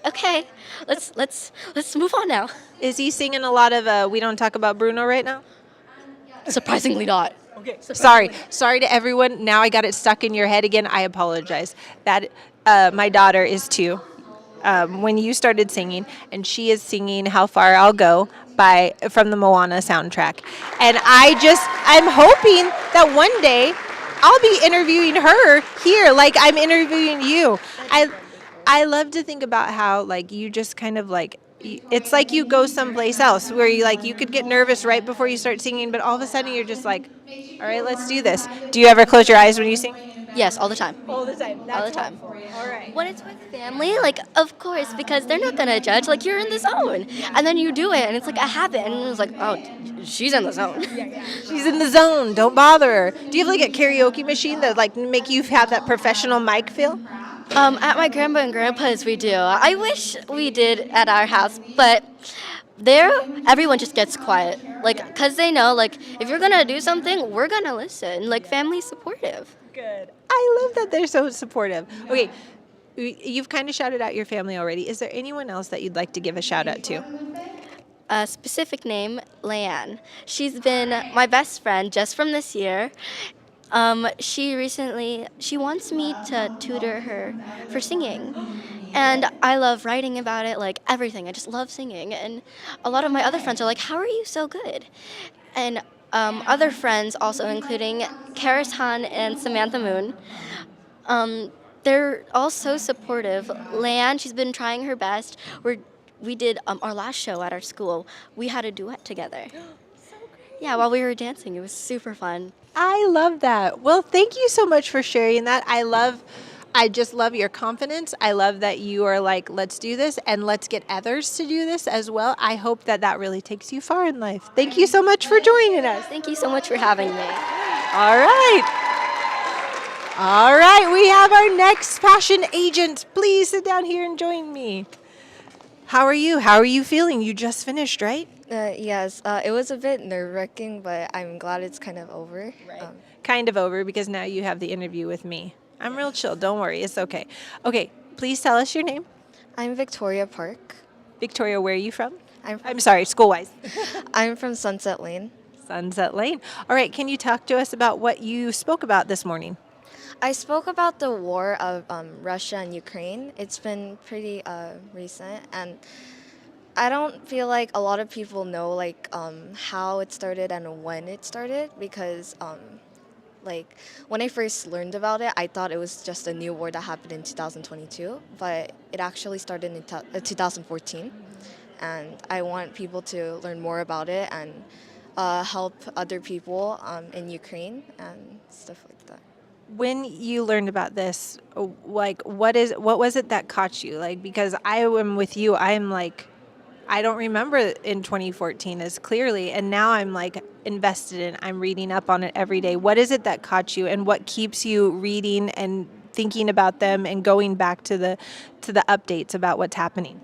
okay, let's move on now. Is he singing a lot of We Don't Talk About Bruno right now? Surprisingly not. Okay. Sorry to everyone. Now I got it stuck in your head again. I apologize. That my daughter is 2. When you started singing, and she is singing "How Far I'll Go" from the Moana soundtrack, and I'm hoping that one day I'll be interviewing her here, like I'm interviewing you. I love to think about how like you just kind of like, it's like you go someplace else where you could get nervous right before you start singing, but all of a sudden you're just like, all right, let's do this. Do you ever close your eyes when you sing? Yes, all the time. All the time. All the time. All right. When it's with family, like, of course, because they're not going to judge. Like, you're in the zone. And then you do it, and it's like a habit. And it's like, oh, she's in the zone. She's in the zone. Don't bother her. Do you have like a karaoke machine that like make you have that professional mic feel? At my grandma and grandpa's, we do. I wish we did at our house, but there, everyone just gets quiet. Like, because they know, like, if you're going to do something, we're going to listen. Like, family's supportive. Good. I love that they're so supportive. Okay, you've kind of shouted out your family already. Is there anyone else that you'd like to give a shout out to? A specific name, Leanne. She's been my best friend just from this year. She wants me to tutor her for singing. And I love writing about it, like everything. I just love singing. And a lot of my other friends are like, how are you so good? And other friends also, including Karis Han and Samantha Moon, they're all so supportive. Leanne, she's been trying her best. We did our last show at our school. We had a duet together. Yeah, while we were dancing. It was super fun. I love that. Well, thank you so much for sharing that. I just love your confidence. I love that you are like, let's do this and let's get others to do this as well. I hope that really takes you far in life. Thank you so much for joining us. Thank you so much for having me. All right. All right, we have our next passion agent. Please sit down here and join me. How are you? How are you feeling? You just finished, right? Yes, it was a bit nerve-wracking, but I'm glad it's kind of over. Right. Kind of over because now you have the interview with me. I'm real chill. Don't worry. It's okay. Okay, please tell us your name. I'm Victoria Park. Victoria, where are you from? I'm sorry, school-wise. I'm from Sunset Lane. Sunset Lane. All right, can you talk to us about what you spoke about this morning? I spoke about the war of Russia and Ukraine. It's been pretty recent, and I don't feel like a lot of people know how it started and when it started, because when I first learned about it, I thought it was just a new war that happened in 2022, but it actually started in 2014, and I want people to learn more about it and help other people in Ukraine and stuff like that. When you learned about this, what was it that caught you? Because I am with you, I don't remember in 2014 as clearly, and now I'm invested in. I'm reading up on it every day. What is it that caught you, and what keeps you reading and thinking about them and going back to the updates about what's happening?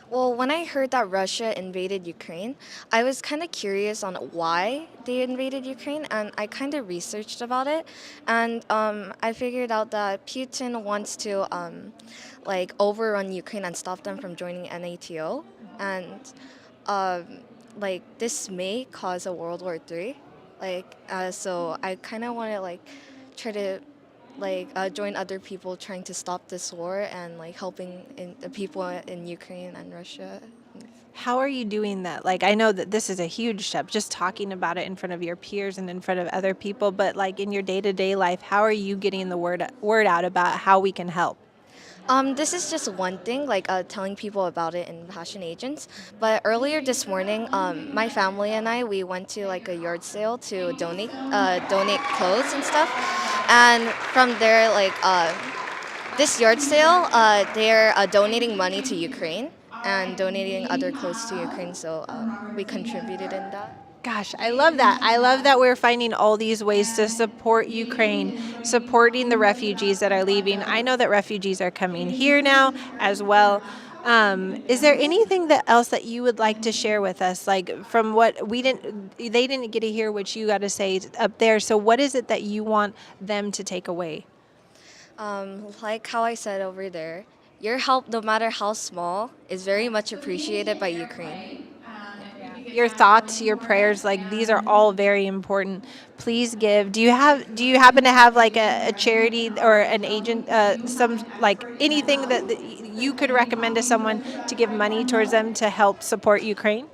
Well, when I heard that Russia invaded Ukraine, I was kind of curious on why they invaded Ukraine, and I kind of researched about it, and I figured out that Putin wants to overrun Ukraine and stop them from joining NATO, and this may cause a World War III, So I kind of want to try to join other people trying to stop this war and helping the people in Ukraine and Russia. How are you doing that? Like, I know that this is a huge step, just talking about it in front of your peers and in front of other people, but like in your day-to-day life, how are you getting the word out about how we can help? This is just one thing, telling people about it in Passion Agents. But earlier this morning, my family and we went to a yard sale to donate clothes and stuff. And from there, this yard sale, they're donating money to Ukraine and donating other clothes to Ukraine. So we contributed in that. Gosh, I love that. I love that we're finding all these ways to support Ukraine, supporting the refugees that are leaving. I know that refugees are coming here now as well. Is there anything else that you would like to share with us? Like from what they didn't get to hear what you got to say up there. So what is it that you want them to take away? Like how I said over there, your help, no matter how small, is very much appreciated by Ukraine. Your thoughts, your prayers, these are all very important. Please give. Do you happen to have a charity or an agent, anything that you could recommend to someone to give money towards them to help support Ukraine?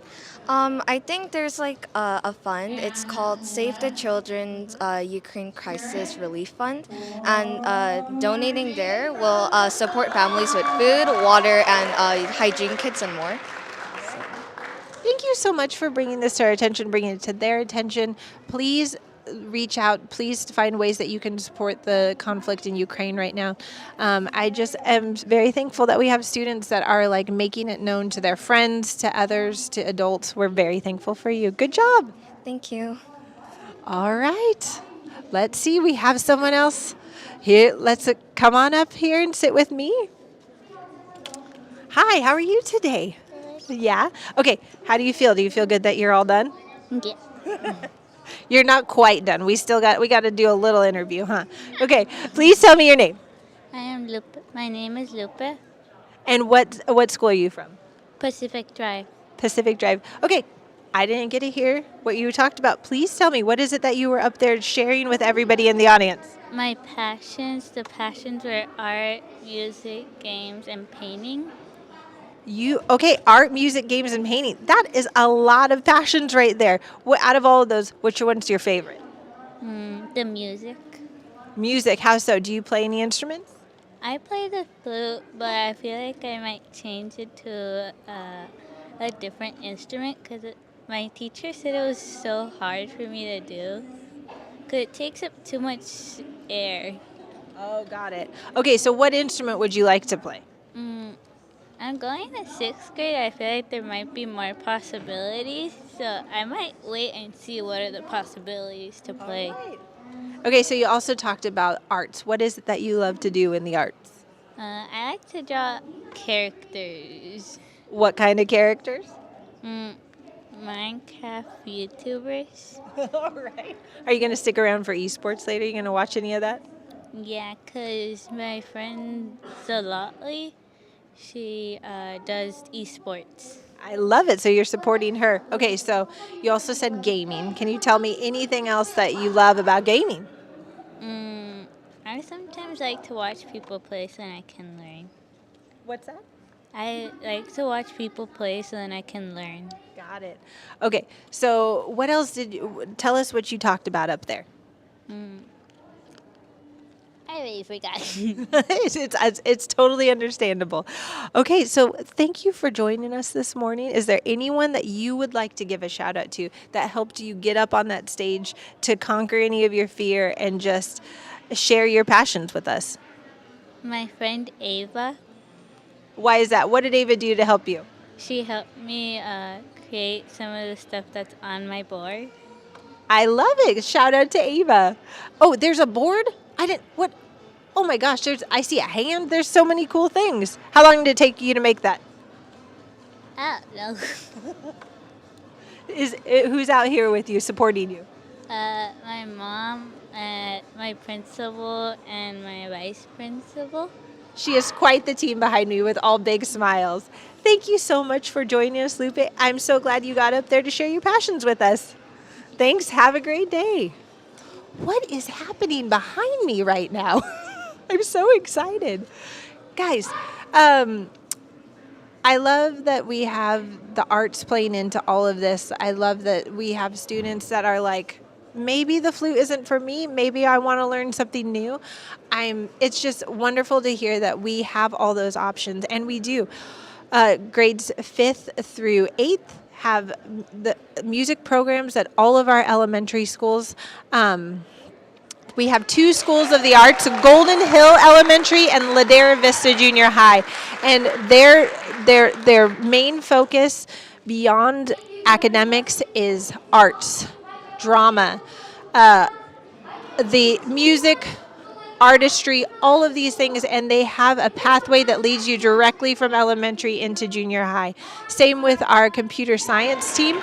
I think there's a fund. It's called Save the Children's Ukraine Crisis Relief Fund, and donating there will support families with food, water, and hygiene kits and more. Thank you so much for bringing this to our attention, bringing it to their attention. Please reach out. Please find ways that you can support the conflict in Ukraine right now. I just am very thankful that we have students that are making it known to their friends, to others, to adults. We're very thankful for you. Good job. Thank you. All right. Let's see. We have someone else here. Let's come on up here and sit with me. Hi, how are you today? Yeah? Okay, how do you feel? Do you feel good that you're all done? Yeah. You're not quite done. We got to do a little interview, huh? Okay, please tell me your name. I am Lupe. My name is Lupe. And what school are you from? Pacific Drive. Pacific Drive. Okay, I didn't get to hear what you talked about. Please tell me, what is it that you were up there sharing with everybody in the audience? My the passions were art, music, games, and painting. Art, music, games, and painting. That is a lot of passions right there. Out of all of those, which one's your favorite? The music. Music, how so? Do you play any instruments? I play the flute, but I feel like I might change it to a different instrument because my teacher said it was so hard for me to do because it takes up too much air. Oh, got it. Okay, so what instrument would you like to play? I'm going to 6th grade. I feel like there might be more possibilities, so I might wait and see what are the possibilities to play. Right. Okay, so you also talked about arts. What is it that you love to do in the arts? I like to draw characters. What kind of characters? Minecraft YouTubers. All right. Are you going to stick around for esports later? Are you going to watch any of that? Yeah, because my friend Zalotli, she does esports. I love it. So you're supporting her. Okay, so you also said gaming. Can you tell me anything else that you love about gaming? I sometimes like to watch people play so then I can learn. What's that? I like to watch people play so then I can learn. Got it. Okay, so what else tell us what you talked about up there. I already forgot. It's totally understandable. Okay, so thank you for joining us this morning. Is there anyone that you would like to give a shout out to that helped you get up on that stage to conquer any of your fear and just share your passions with us? My friend Ava. Why is that? What did Ava do to help you? She helped me create some of the stuff that's on my board. I love it. Shout out to Ava. Oh, there's a board? What? Oh my gosh, I see a hand. There's so many cool things. How long did it take you to make that? I don't know. Who's out here with you, supporting you? My mom, my principal, and my vice principal. She is quite the team behind me with all big smiles. Thank you so much for joining us, Lupe. I'm so glad you got up there to share your passions with us. Thanks. Have a great day. What is happening behind me right now? I'm so excited. Guys, I love that we have the arts playing into all of this. I love that we have students that are like, maybe the flute isn't for me. Maybe I want to learn something new. It's just wonderful to hear that we have all those options, and we do. Grades 5th through 8th have the music programs at all of our elementary schools. We have 2 schools of the arts, Golden Hill Elementary and Ladera Vista Junior High. And their main focus beyond academics is arts, drama, the music, artistry, all of these things, and they have a pathway that leads you directly from elementary into junior high. Same with our computer science team.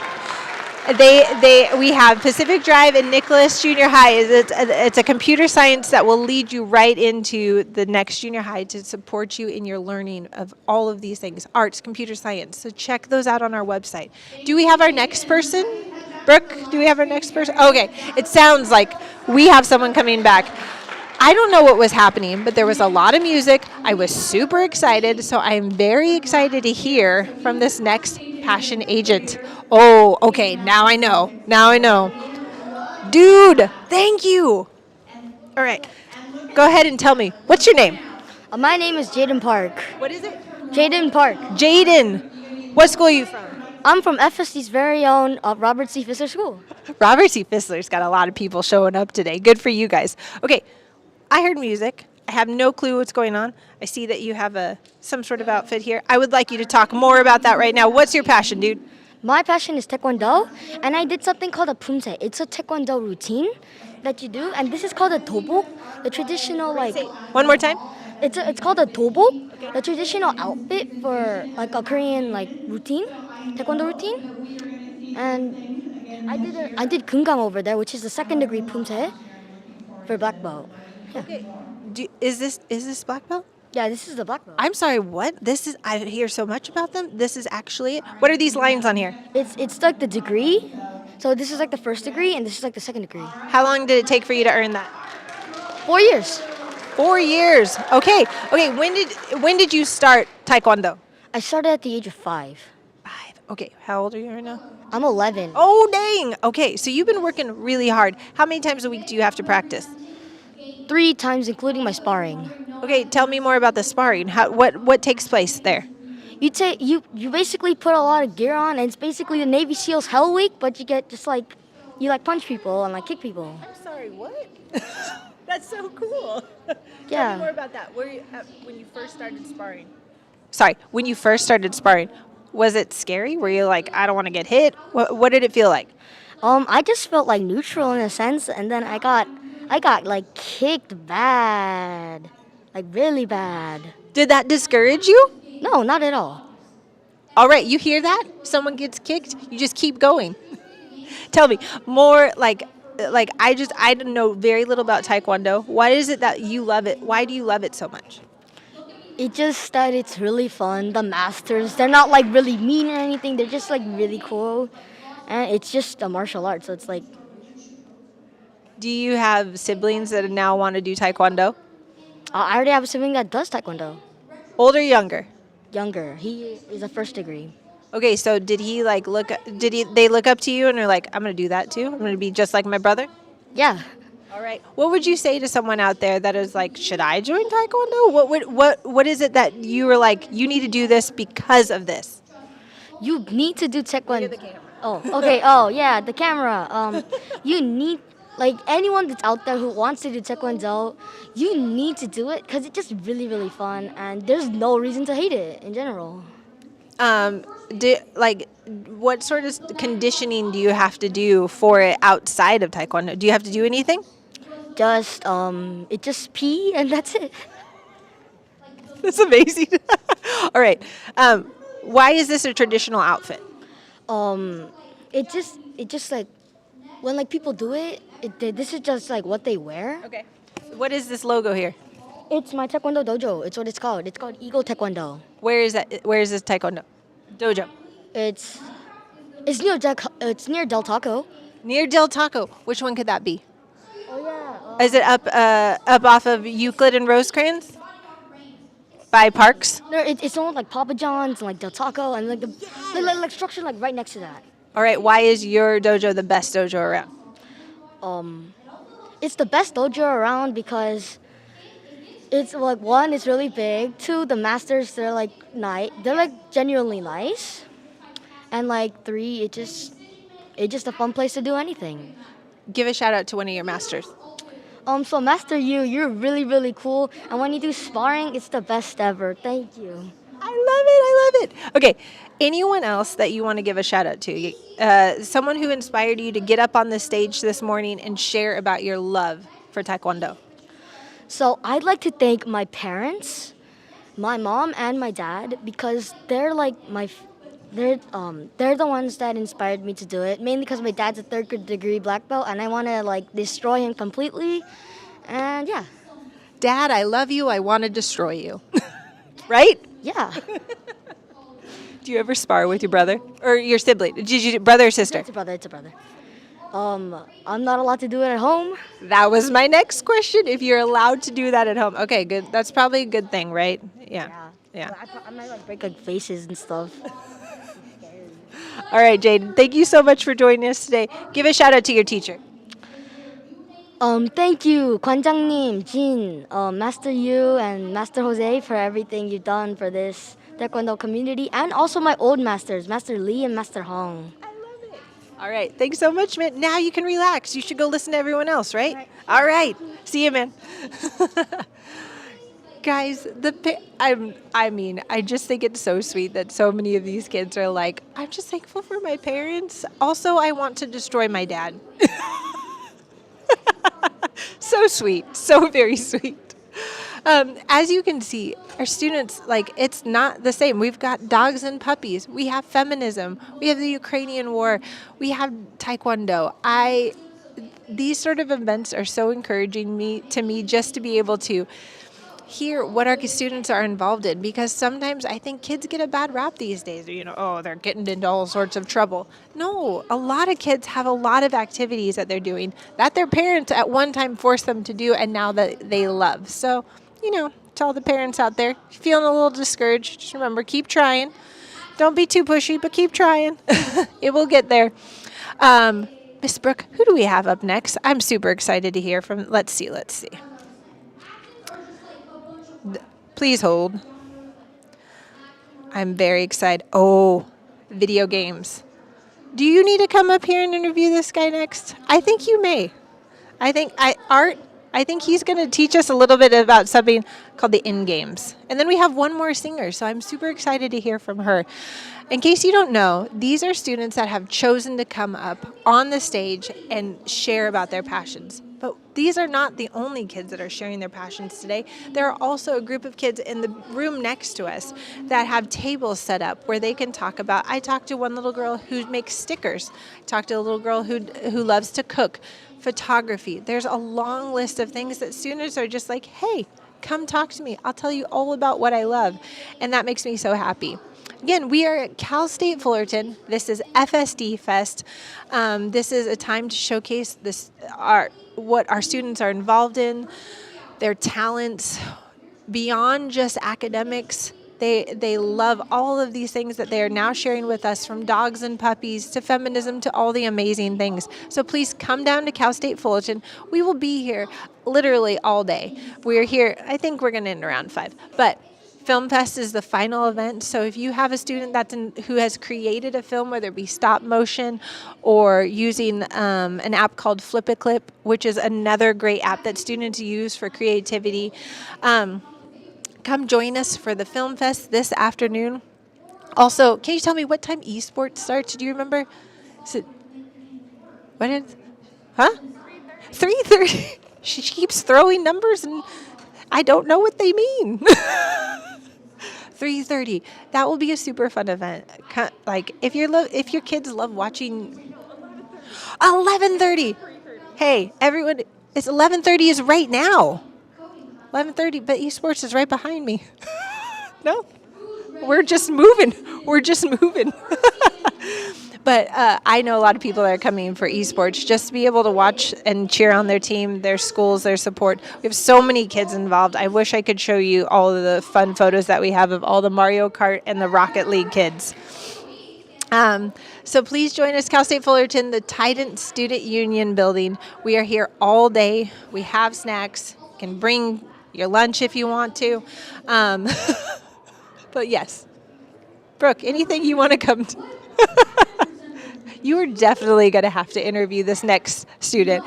We have Pacific Drive and Nicholas Junior High. It's a computer science that will lead you right into the next junior high to support you in your learning of all of these things, arts, computer science. So check those out on our website. Do we have our next person? Brooke, do we have our next person? Okay, it sounds like we have someone coming back. I don't know what was happening, but there was a lot of music. I was super excited, so I'm very excited to hear from this next passion agent. Oh, okay, now I know. Dude, thank you. All right, go ahead and tell me, what's your name? My name is Jaden Park. What is it? Jaden Park. Jaden, what school are you from? I'm from FSD's very own Robert C. Fissler School. Robert C. Fissler's got a lot of people showing up today. Good for you guys. Okay, I heard music. I have no clue what's going on. I see that you have some sort of outfit here. I would like you to talk more about that right now. What's your passion, dude? My passion is Taekwondo, and I did something called a pumse. It's a Taekwondo routine that you do, and this is called a tobo, the traditional One more time. It's called a tobo, the traditional outfit for like a Korean routine, Taekwondo routine, and I did Gungang over there, which is the 2nd degree pumse for black belt. Yeah. Okay. Is this black belt? Yeah, this is the black belt. I'm sorry, what? I hear so much about them. This is actually it? What are these lines on here? It's like the degree. So this is like the 1st degree, and this is like the 2nd degree. How long did it take for you to earn that? 4 years. 4 years. Okay. When did you start Taekwondo? I started at the age of 5. Okay. How old are you right now? I'm 11. Oh, dang. Okay. So you've been working really hard. How many times a week do you have to practice? 3 times, including my sparring. Okay. Tell me more about the sparring. What takes place there? You basically put a lot of gear on, and it's basically the Navy SEALs Hell Week, but you get just you punch people and kick people. I'm sorry, what? That's so cool. Yeah. Tell me more about that. Where you when you first started sparring? Sorry, when you first started sparring, was it scary? Were you like, I don't want to get hit? What did it feel like? I just felt neutral in a sense, and then I got kicked bad, really bad. Did that discourage you? No, not at all. All right, you hear that? Someone gets kicked, you just keep going. Tell me more. I know very little about Taekwondo. Why is it that you love it? Why do you love it so much? It's just that it's really fun. The masters, they're not really mean or anything. They're just really cool, and it's just a martial art. So it's Do you have siblings that now want to do Taekwondo? I already have a sibling that does Taekwondo. Older, younger? Younger. He is a 1st degree. Okay, so did he they look up to you and are like, I'm going to do that too? I'm going to be just like my brother? Yeah. All right. What would you say to someone out there that is like, should I join Taekwondo? What is it that you were like, you need to do this because of this? You need to do Taekwondo. Oh, okay. Oh, yeah, the camera. You need, anyone that's out there who wants to do Taekwondo, you need to do it because it's just really, really fun, and there's no reason to hate it in general. What sort of conditioning do you have to do for it outside of Taekwondo? Do you have to do anything? Just pee and that's it. That's amazing. All right. Why is this a traditional outfit? It just when people do it, this is just what they wear. Okay. What is this logo here? It's my Taekwondo dojo. It's what it's called. It's called Eagle Taekwondo. Where is that? Where is this Taekwondo dojo? It's near Del Taco. Near Del Taco. Which one could that be? Oh yeah. Is it up off of Euclid and Rosecrans? By Parks? No, it's almost like Papa John's and like Del Taco and like the like structure like right next to that. All right, why is your dojo the best dojo around? It's the best dojo around because it's like one, it's really big. Two, the masters they're like they're like genuinely nice, and like three, it's just a fun place to do anything. Give a shout out to one of your masters. So Master you're really really cool, and when you do sparring, it's the best ever. Thank you. I love it. Okay, anyone else that you want to give a shout out to? Someone who inspired you to get up on the stage this morning and share about your love for Taekwondo. So I'd like to thank my parents, my mom and my dad, because they're like they're the ones that inspired me to do it. Mainly because my dad's a third degree black belt, and I want to like destroy him completely. And yeah. Dad, I love you. I want to destroy you. Right? Yeah. Do you ever spar with your brother or your sibling? Did you brother or sister? It's a brother. I'm not allowed to do it at home. That was my next question. If you're allowed to do that at home. Okay, good. That's probably a good thing, right? Yeah. I might like break like faces and stuff. All right, Jaden. Thank you so much for joining us today. Give a shout out to your teacher. Thank you, 관장님, Jin, Master Yu, and Master Jose for everything you've done for this Taekwondo community, and also my old masters, Master Lee and Master Hong. All right. Thanks so much, man. Now you can relax. You should go listen to everyone else, right? All right. See you, man. Guys, I just think it's so sweet that so many of these kids are like, I'm just thankful for my parents. Also, I want to destroy my dad. So sweet. So very sweet. As you can see, our students, it's not the same. We've got dogs and puppies. We have feminism. We have the Ukrainian war. We have Taekwondo. These sort of events are so encouraging to me just to be able to hear what our students are involved in, because sometimes I think kids get a bad rap these days. They're getting into all sorts of trouble. No, a lot of kids have a lot of activities that they're doing that their parents at one time forced them to do and now that they love. So, to all the parents out there, if you're feeling a little discouraged, just remember, keep trying. Don't be too pushy, but keep trying. It will get there. Miss Brooke, who do we have up next? I'm super excited to hear from. Let's see. Please hold. I'm very excited. Oh, video games. Do you need to come up here and interview this guy next? I think you may. I think he's going to teach us a little bit about something called the in-games. And then we have one more singer, so I'm super excited to hear from her. In case you don't know, these are students that have chosen to come up on the stage and share about their passions. But these are not the only kids that are sharing their passions today. There are also a group of kids in the room next to us that have tables set up where they can talk about. I talked to one little girl who makes stickers. I talked to a little girl who loves to cook, photography. There's a long list of things that students are just like, hey, come talk to me. I'll tell you all about what I love. And that makes me so happy. Again, we are at Cal State Fullerton. This is FSD Fest. This is a time to showcase what our students are involved in, their talents, beyond just academics. They love all of these things that they are now sharing with us, from dogs and puppies to feminism to all the amazing things. So please come down to Cal State Fullerton. We will be here literally all day. We're here, I think we're going to end around 5. But Film Fest is the final event, so if you have a student who has created a film, whether it be stop motion or using an app called Flip-A-Clip, which is another great app that students use for creativity, come join us for the Film Fest this afternoon. Also, can you tell me what time Esports starts? Do you remember? What is? Huh? 3:30. She keeps throwing numbers and I don't know what they mean. 3:30. That will be a super fun event. If your kids love watching. 11:30. Hey, everyone! It's 11:30 is right now. 11:30, but Esports is right behind me. No, we're just moving. But I know a lot of people that are coming for esports just to be able to watch and cheer on their team, their schools, their support. We have so many kids involved. I wish I could show you all of the fun photos that we have of all the Mario Kart and the Rocket League kids. So please join us, Cal State Fullerton, the Titan Student Union building. We are here all day. We have snacks. You can bring your lunch if you want to. But yes. Brooke, anything you want to come to? You are definitely going to have to interview this next student.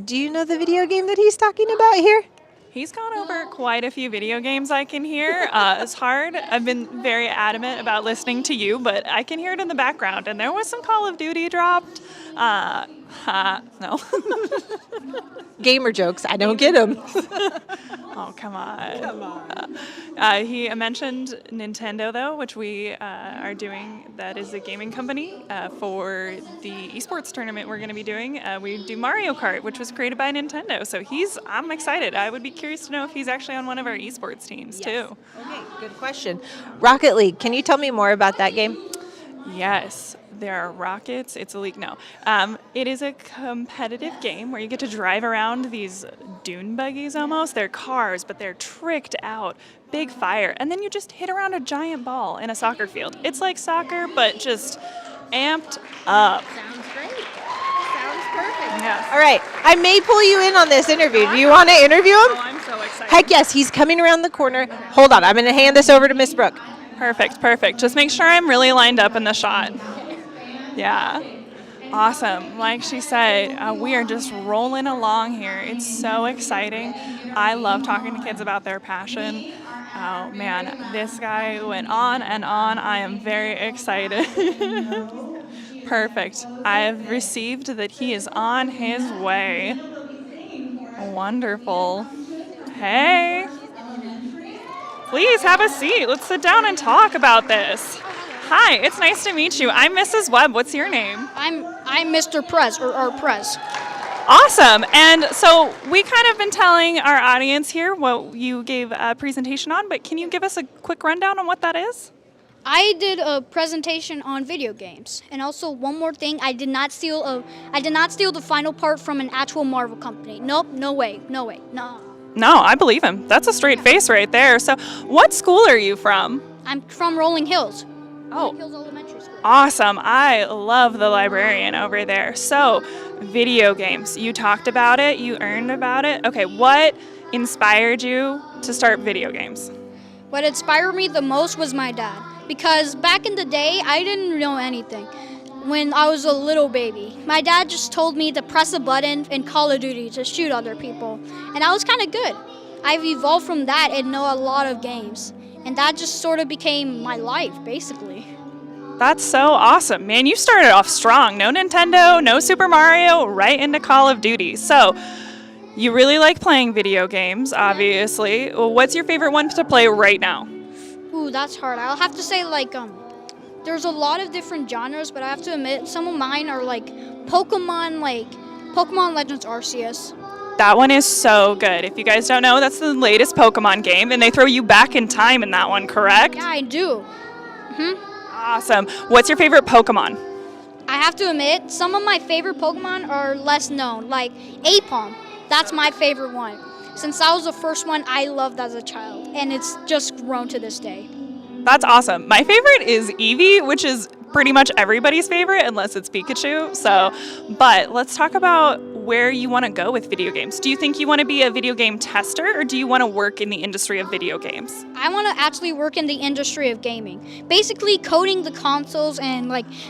Do you know the video game that he's talking about here? He's gone over quite a few video games I can hear. It's hard. I've been very adamant about listening to you, but I can hear it in the background. And there was some Call of Duty dropped. No. Gamer jokes. I don't get them. Oh, come on. He mentioned Nintendo, though, which we are doing. That is a gaming company for the esports tournament we're going to be doing. We do Mario Kart, which was created by Nintendo. So I'm excited. I would be curious to know if he's actually on one of our esports teams, too. Okay, good question. Rocket League. Can you tell me more about that game? Yes. There are rockets. It's a league. No. It is a competitive game where you get to drive around these dune buggies almost. They're cars, but they're tricked out. Big fire. And then you just hit around a giant ball in a soccer field. It's like soccer, but just amped up. Sounds great. Sounds perfect. Yes. All right. I may pull you in on this interview. Do you want to interview him? Oh, I'm so excited. Heck yes. He's coming around the corner. Hold on. I'm going to hand this over to Miss Brooke. Perfect. Just make sure I'm really lined up in the shot. Yeah. Awesome. Like she said, we are just rolling along here. It's so exciting. I love talking to kids about their passion. Oh, man. This guy went on and on. I am very excited. Perfect. I've received that he is on his way. Wonderful. Hey. Please have a seat. Let's sit down and talk about this. Hi, it's nice to meet you. I'm Mrs. Webb. What's your name? I'm Mr. Prez, or Prez. Awesome. And so we kind of been telling our audience here what you gave a presentation on, but can you give us a quick rundown on what that is? I did a presentation on video games, and also one more thing. I did not steal the final part from an actual Marvel company. Nope, no way, no. No, I believe him. That's a straight face right there. So, what school are you from? I'm from Rolling Hills. Oh. Rolling Hills Elementary School. Awesome. I love the librarian over there. So, video games. You talked about it. You earned about it. Okay, what inspired you to start video games? What inspired me the most was my dad. Because back in the day, I didn't know anything. When I was a little baby, my dad just told me to press a button in Call of Duty to shoot other people. And I was kind of good. I've evolved from that and know a lot of games. And that just sort of became my life, basically. That's so awesome, man. You started off strong. No Nintendo, no Super Mario, right into Call of Duty. So, you really like playing video games, obviously. What's your favorite one to play right now? Ooh, that's hard. I'll have to say, there's a lot of different genres, but I have to admit, some of mine are Pokemon Legends Arceus. That one is so good. If you guys don't know, that's the latest Pokemon game, and they throw you back in time in that one, correct? Yeah, I do. Awesome. What's your favorite Pokemon? I have to admit, some of my favorite Pokemon are less known, like Apom. That's my favorite one. Since that was the first one I loved as a child, and it's just grown to this day. That's awesome. My favorite is Eevee, which is pretty much everybody's favorite unless it's Pikachu. But let's talk about where you want to go with video games. Do you think you want to be a video game tester, or do you want to work in the industry of video games? I want to actually work in the industry of gaming. Basically coding the consoles and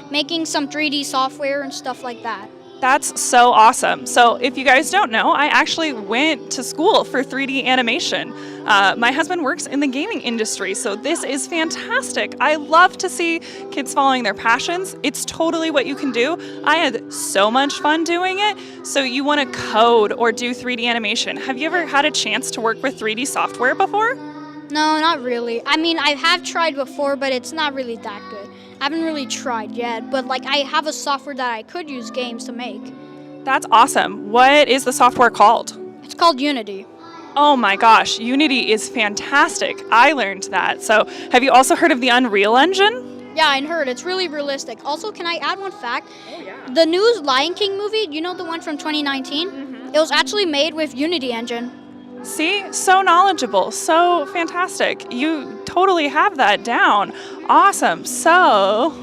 making some 3D software and stuff like that. That's so awesome. So if you guys don't know, I actually went to school for 3D animation. My husband works in the gaming industry, so this is fantastic. I love to see kids following their passions. It's totally what you can do. I had so much fun doing it. So you want to code or do 3D animation. Have you ever had a chance to work with 3D software before? No, not really. I mean, I have tried before, but it's not really that good. I haven't really tried yet, but I have a software that I could use games to make. That's awesome. What is the software called? It's called Unity. Oh my gosh, Unity is fantastic. I learned that. So have you also heard of the Unreal Engine? Yeah, I heard. It's really realistic. Also, can I add one fact? Oh, yeah. The new Lion King movie, you know the one from 2019? It was actually made with Unity Engine. See, so knowledgeable, so fantastic. You totally have that down. Awesome. So,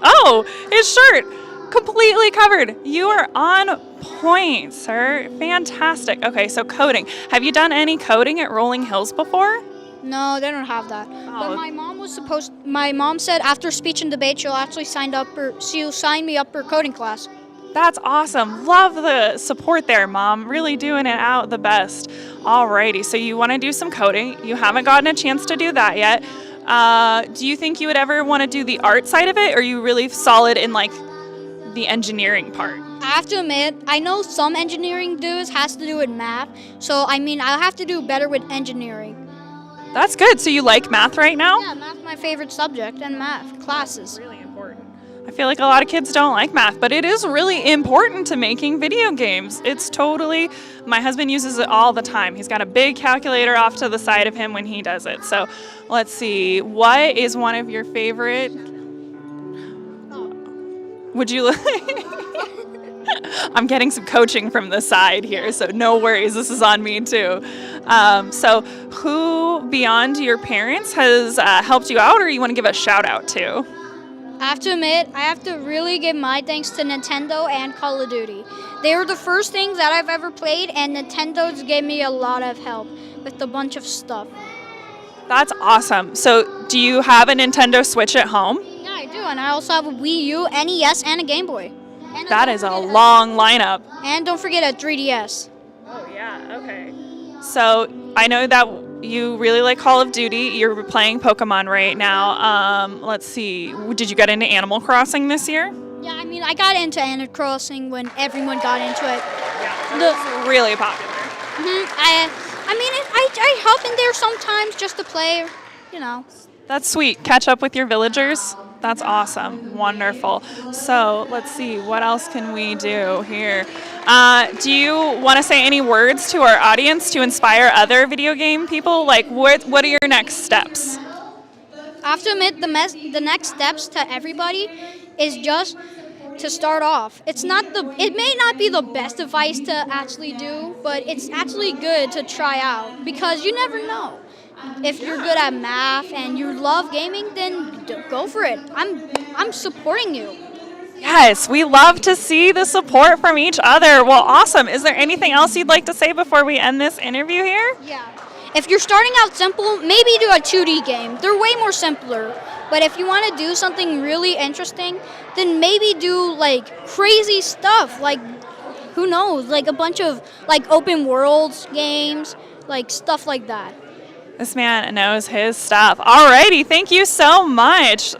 oh, his shirt completely covered. You are on point, sir. Fantastic. Okay, so coding. Have you done any coding at Rolling Hills before? No, they don't have that. But my mom said after speech and debate she'll sign me up for coding class. That's awesome. Love the support there, Mom. Really doing it out the best. Alrighty, so you want to do some coding. You haven't gotten a chance to do that yet. Do you think you would ever want to do the art side of it, or are you really solid in like the engineering part? I have to admit, I know some engineering has to do with math. So, I mean, I'll have to do better with engineering. That's good. So you like math right now? Yeah, math's my favorite subject, and math classes. Really important. I feel like a lot of kids don't like math, but it is really important to making video games. It's totally, my husband uses it all the time. He's got a big calculator off to the side of him when he does it. So let's see, what is one of your favorite, would you like, I'm getting some coaching from the side here, so no worries, this is on me too. So who beyond your parents has helped you out, or you want to give a shout out to? I have to admit, I have to really give my thanks to Nintendo and Call of Duty. They were the first things that I've ever played, and Nintendo's gave me a lot of help with a bunch of stuff. That's awesome. So do you have a Nintendo Switch at home? Yeah, I do, and I also have a Wii U, NES, and a Game Boy. And that is a long lineup. And don't forget a 3DS. Oh, yeah, okay. So I know that you really like Call of Duty. You're playing Pokemon right now. Let's see. Did you get into Animal Crossing this year? Yeah, I mean, I got into Animal Crossing when everyone got into it. Yeah, it's really popular. I mean, I hop in there sometimes just to play, you know. That's sweet. Catch up with your villagers. That's awesome. Wonderful. So let's see. What else can we do here? Do you want to say any words to our audience to inspire other video game people? Like, what are your next steps? I have to admit, the next steps to everybody is just to start off. It may not be the best advice to actually do, but it's actually good to try out because you never know. If you're good at math and you love gaming, then go for it. I'm supporting you. Yes, we love to see the support from each other. Well, awesome. Is there anything else you'd like to say before we end this interview here? Yeah. If you're starting out simple, maybe do a 2D game. They're way more simpler. But if you want to do something really interesting, then maybe do like crazy stuff. Like, who knows? Like a bunch of like open worlds games, like stuff like that. This man knows his stuff. Alrighty, thank you so much.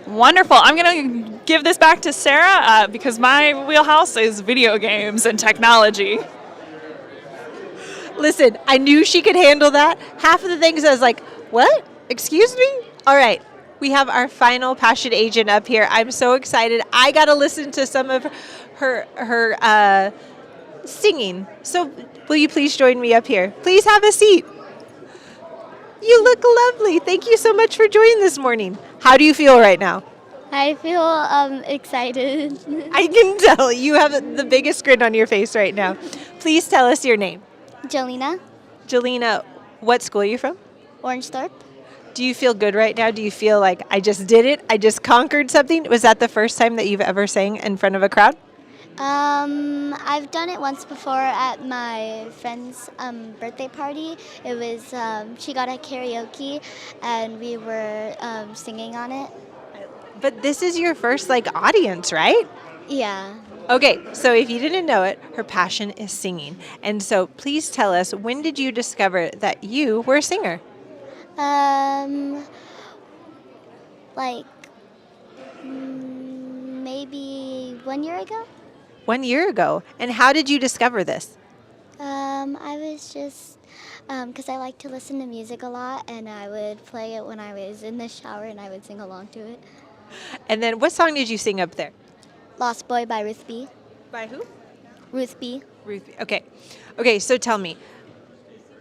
Wonderful. I'm going to give this back to Sarah because my wheelhouse is video games and technology. Listen, I knew she could handle that. Half of the things I was like, what? Excuse me? All right. We have our final passion agent up here. I'm so excited. I got to listen to some of her singing. So will you please join me up here? Please have a seat. You look lovely. Thank you so much for joining this morning. How do you feel right now? I feel excited. I can tell. You have the biggest grin on your face right now. Please tell us your name. Jelena. Jelena, what school are you from? Orange Thorpe. Do you feel good right now? Do you feel like I just did it? I just conquered something? Was that the first time that you've ever sang in front of a crowd? I've done it once before at my friend's birthday party. It was, she got a karaoke and we were singing on it. But this is your first audience, right? Yeah. Okay, so if you didn't know it, her passion is singing. And so please tell us, when did you discover that you were a singer? Maybe 1 year ago. 1 year ago. And how did you discover this? I was just, because I like to listen to music a lot, and I would play it when I was in the shower, and I would sing along to it. And then what song did you sing up there? Lost Boy by Ruth B. By who? Ruth B. Ruth B. Okay. Okay, so tell me,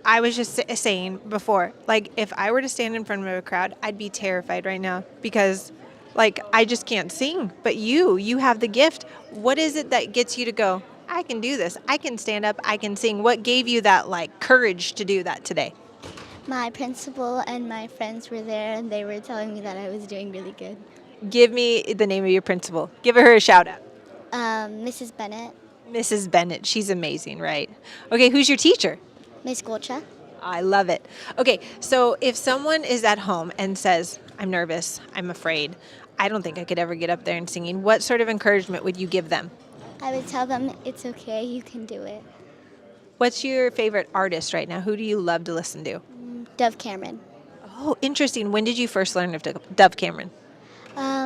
I was just saying before, like, if I were to stand in front of a crowd, I'd be terrified right now because, like, I just can't sing. But you have the gift. What is it that gets you to go, I can do this. I can stand up. I can sing. What gave you that, like, courage to do that today? My principal and my friends were there, and they were telling me that I was doing really good. Give me the name of your principal. Give her a shout out. Mrs. Bennett, Mrs. Bennett. She's amazing, right? Okay, who's your teacher? Miss Golcha. I love it. Okay, so if someone is at home and says, I'm nervous, I'm afraid, I don't think I could ever get up there and singing, what sort of encouragement would you give them? I would tell them it's okay, you can do it. What's your favorite artist right now? Who do you love to listen to? Dove Cameron. Oh, interesting. When did you first learn of Dove Cameron?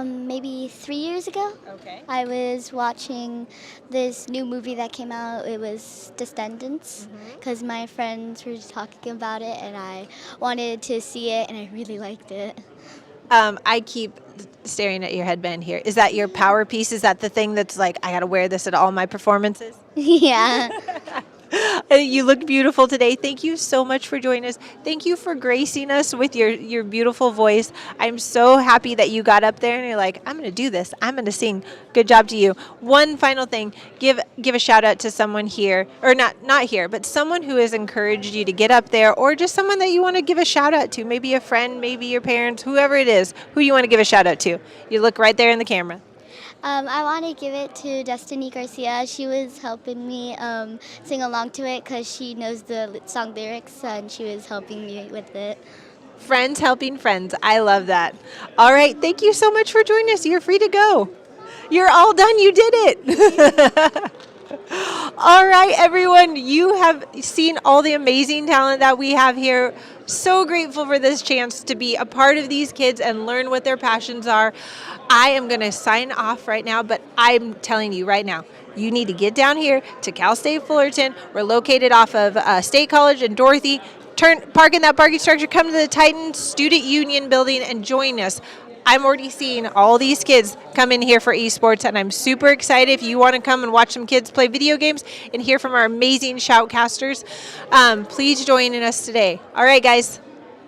Maybe 3 years ago. Okay. I was watching this new movie that came out. It was Descendants, because my friends were talking about it, and I wanted to see it, and I really liked it. I keep staring at your headband here. Is that your power piece? Is that the thing that's like, I got to wear this at all my performances? Yeah. You look beautiful today. Thank you so much for joining us. Thank you for gracing us with your beautiful voice. I'm so happy that you got up there and you're like, I'm going to do this. I'm going to sing. Good job to you. One final thing. Give a shout out to someone here, or not here, but someone who has encouraged you to get up there, or just someone that you want to give a shout out to. Maybe a friend, maybe your parents, whoever it is, who you want to give a shout out to. You look right there in the camera. I want to give it to Destiny Garcia. She was helping me sing along to it because she knows the song lyrics, and she was helping me with it. Friends helping friends. I love that. All right. Thank you so much for joining us. You're free to go. You're all done. You did it. All right, everyone. You have seen all the amazing talent that we have here. So grateful for this chance to be a part of these kids and learn what their passions are. I am going to sign off right now, but I'm telling you right now, you need to get down here to Cal State Fullerton. We're located off of State College and Dorothy. Park in that parking structure, come to the Titan Student Union building and join us. I'm already seeing all these kids come in here for esports, and I'm super excited. If you want to come and watch some kids play video games and hear from our amazing shoutcasters, please join in us today. All right, guys.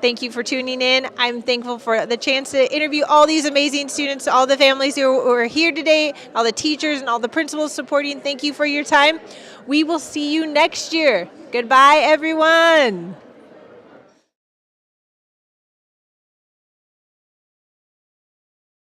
Thank you for tuning in. I'm thankful for the chance to interview all these amazing students, all the families who are here today, all the teachers and all the principals supporting. Thank you for your time. We will see you next year. Goodbye, everyone.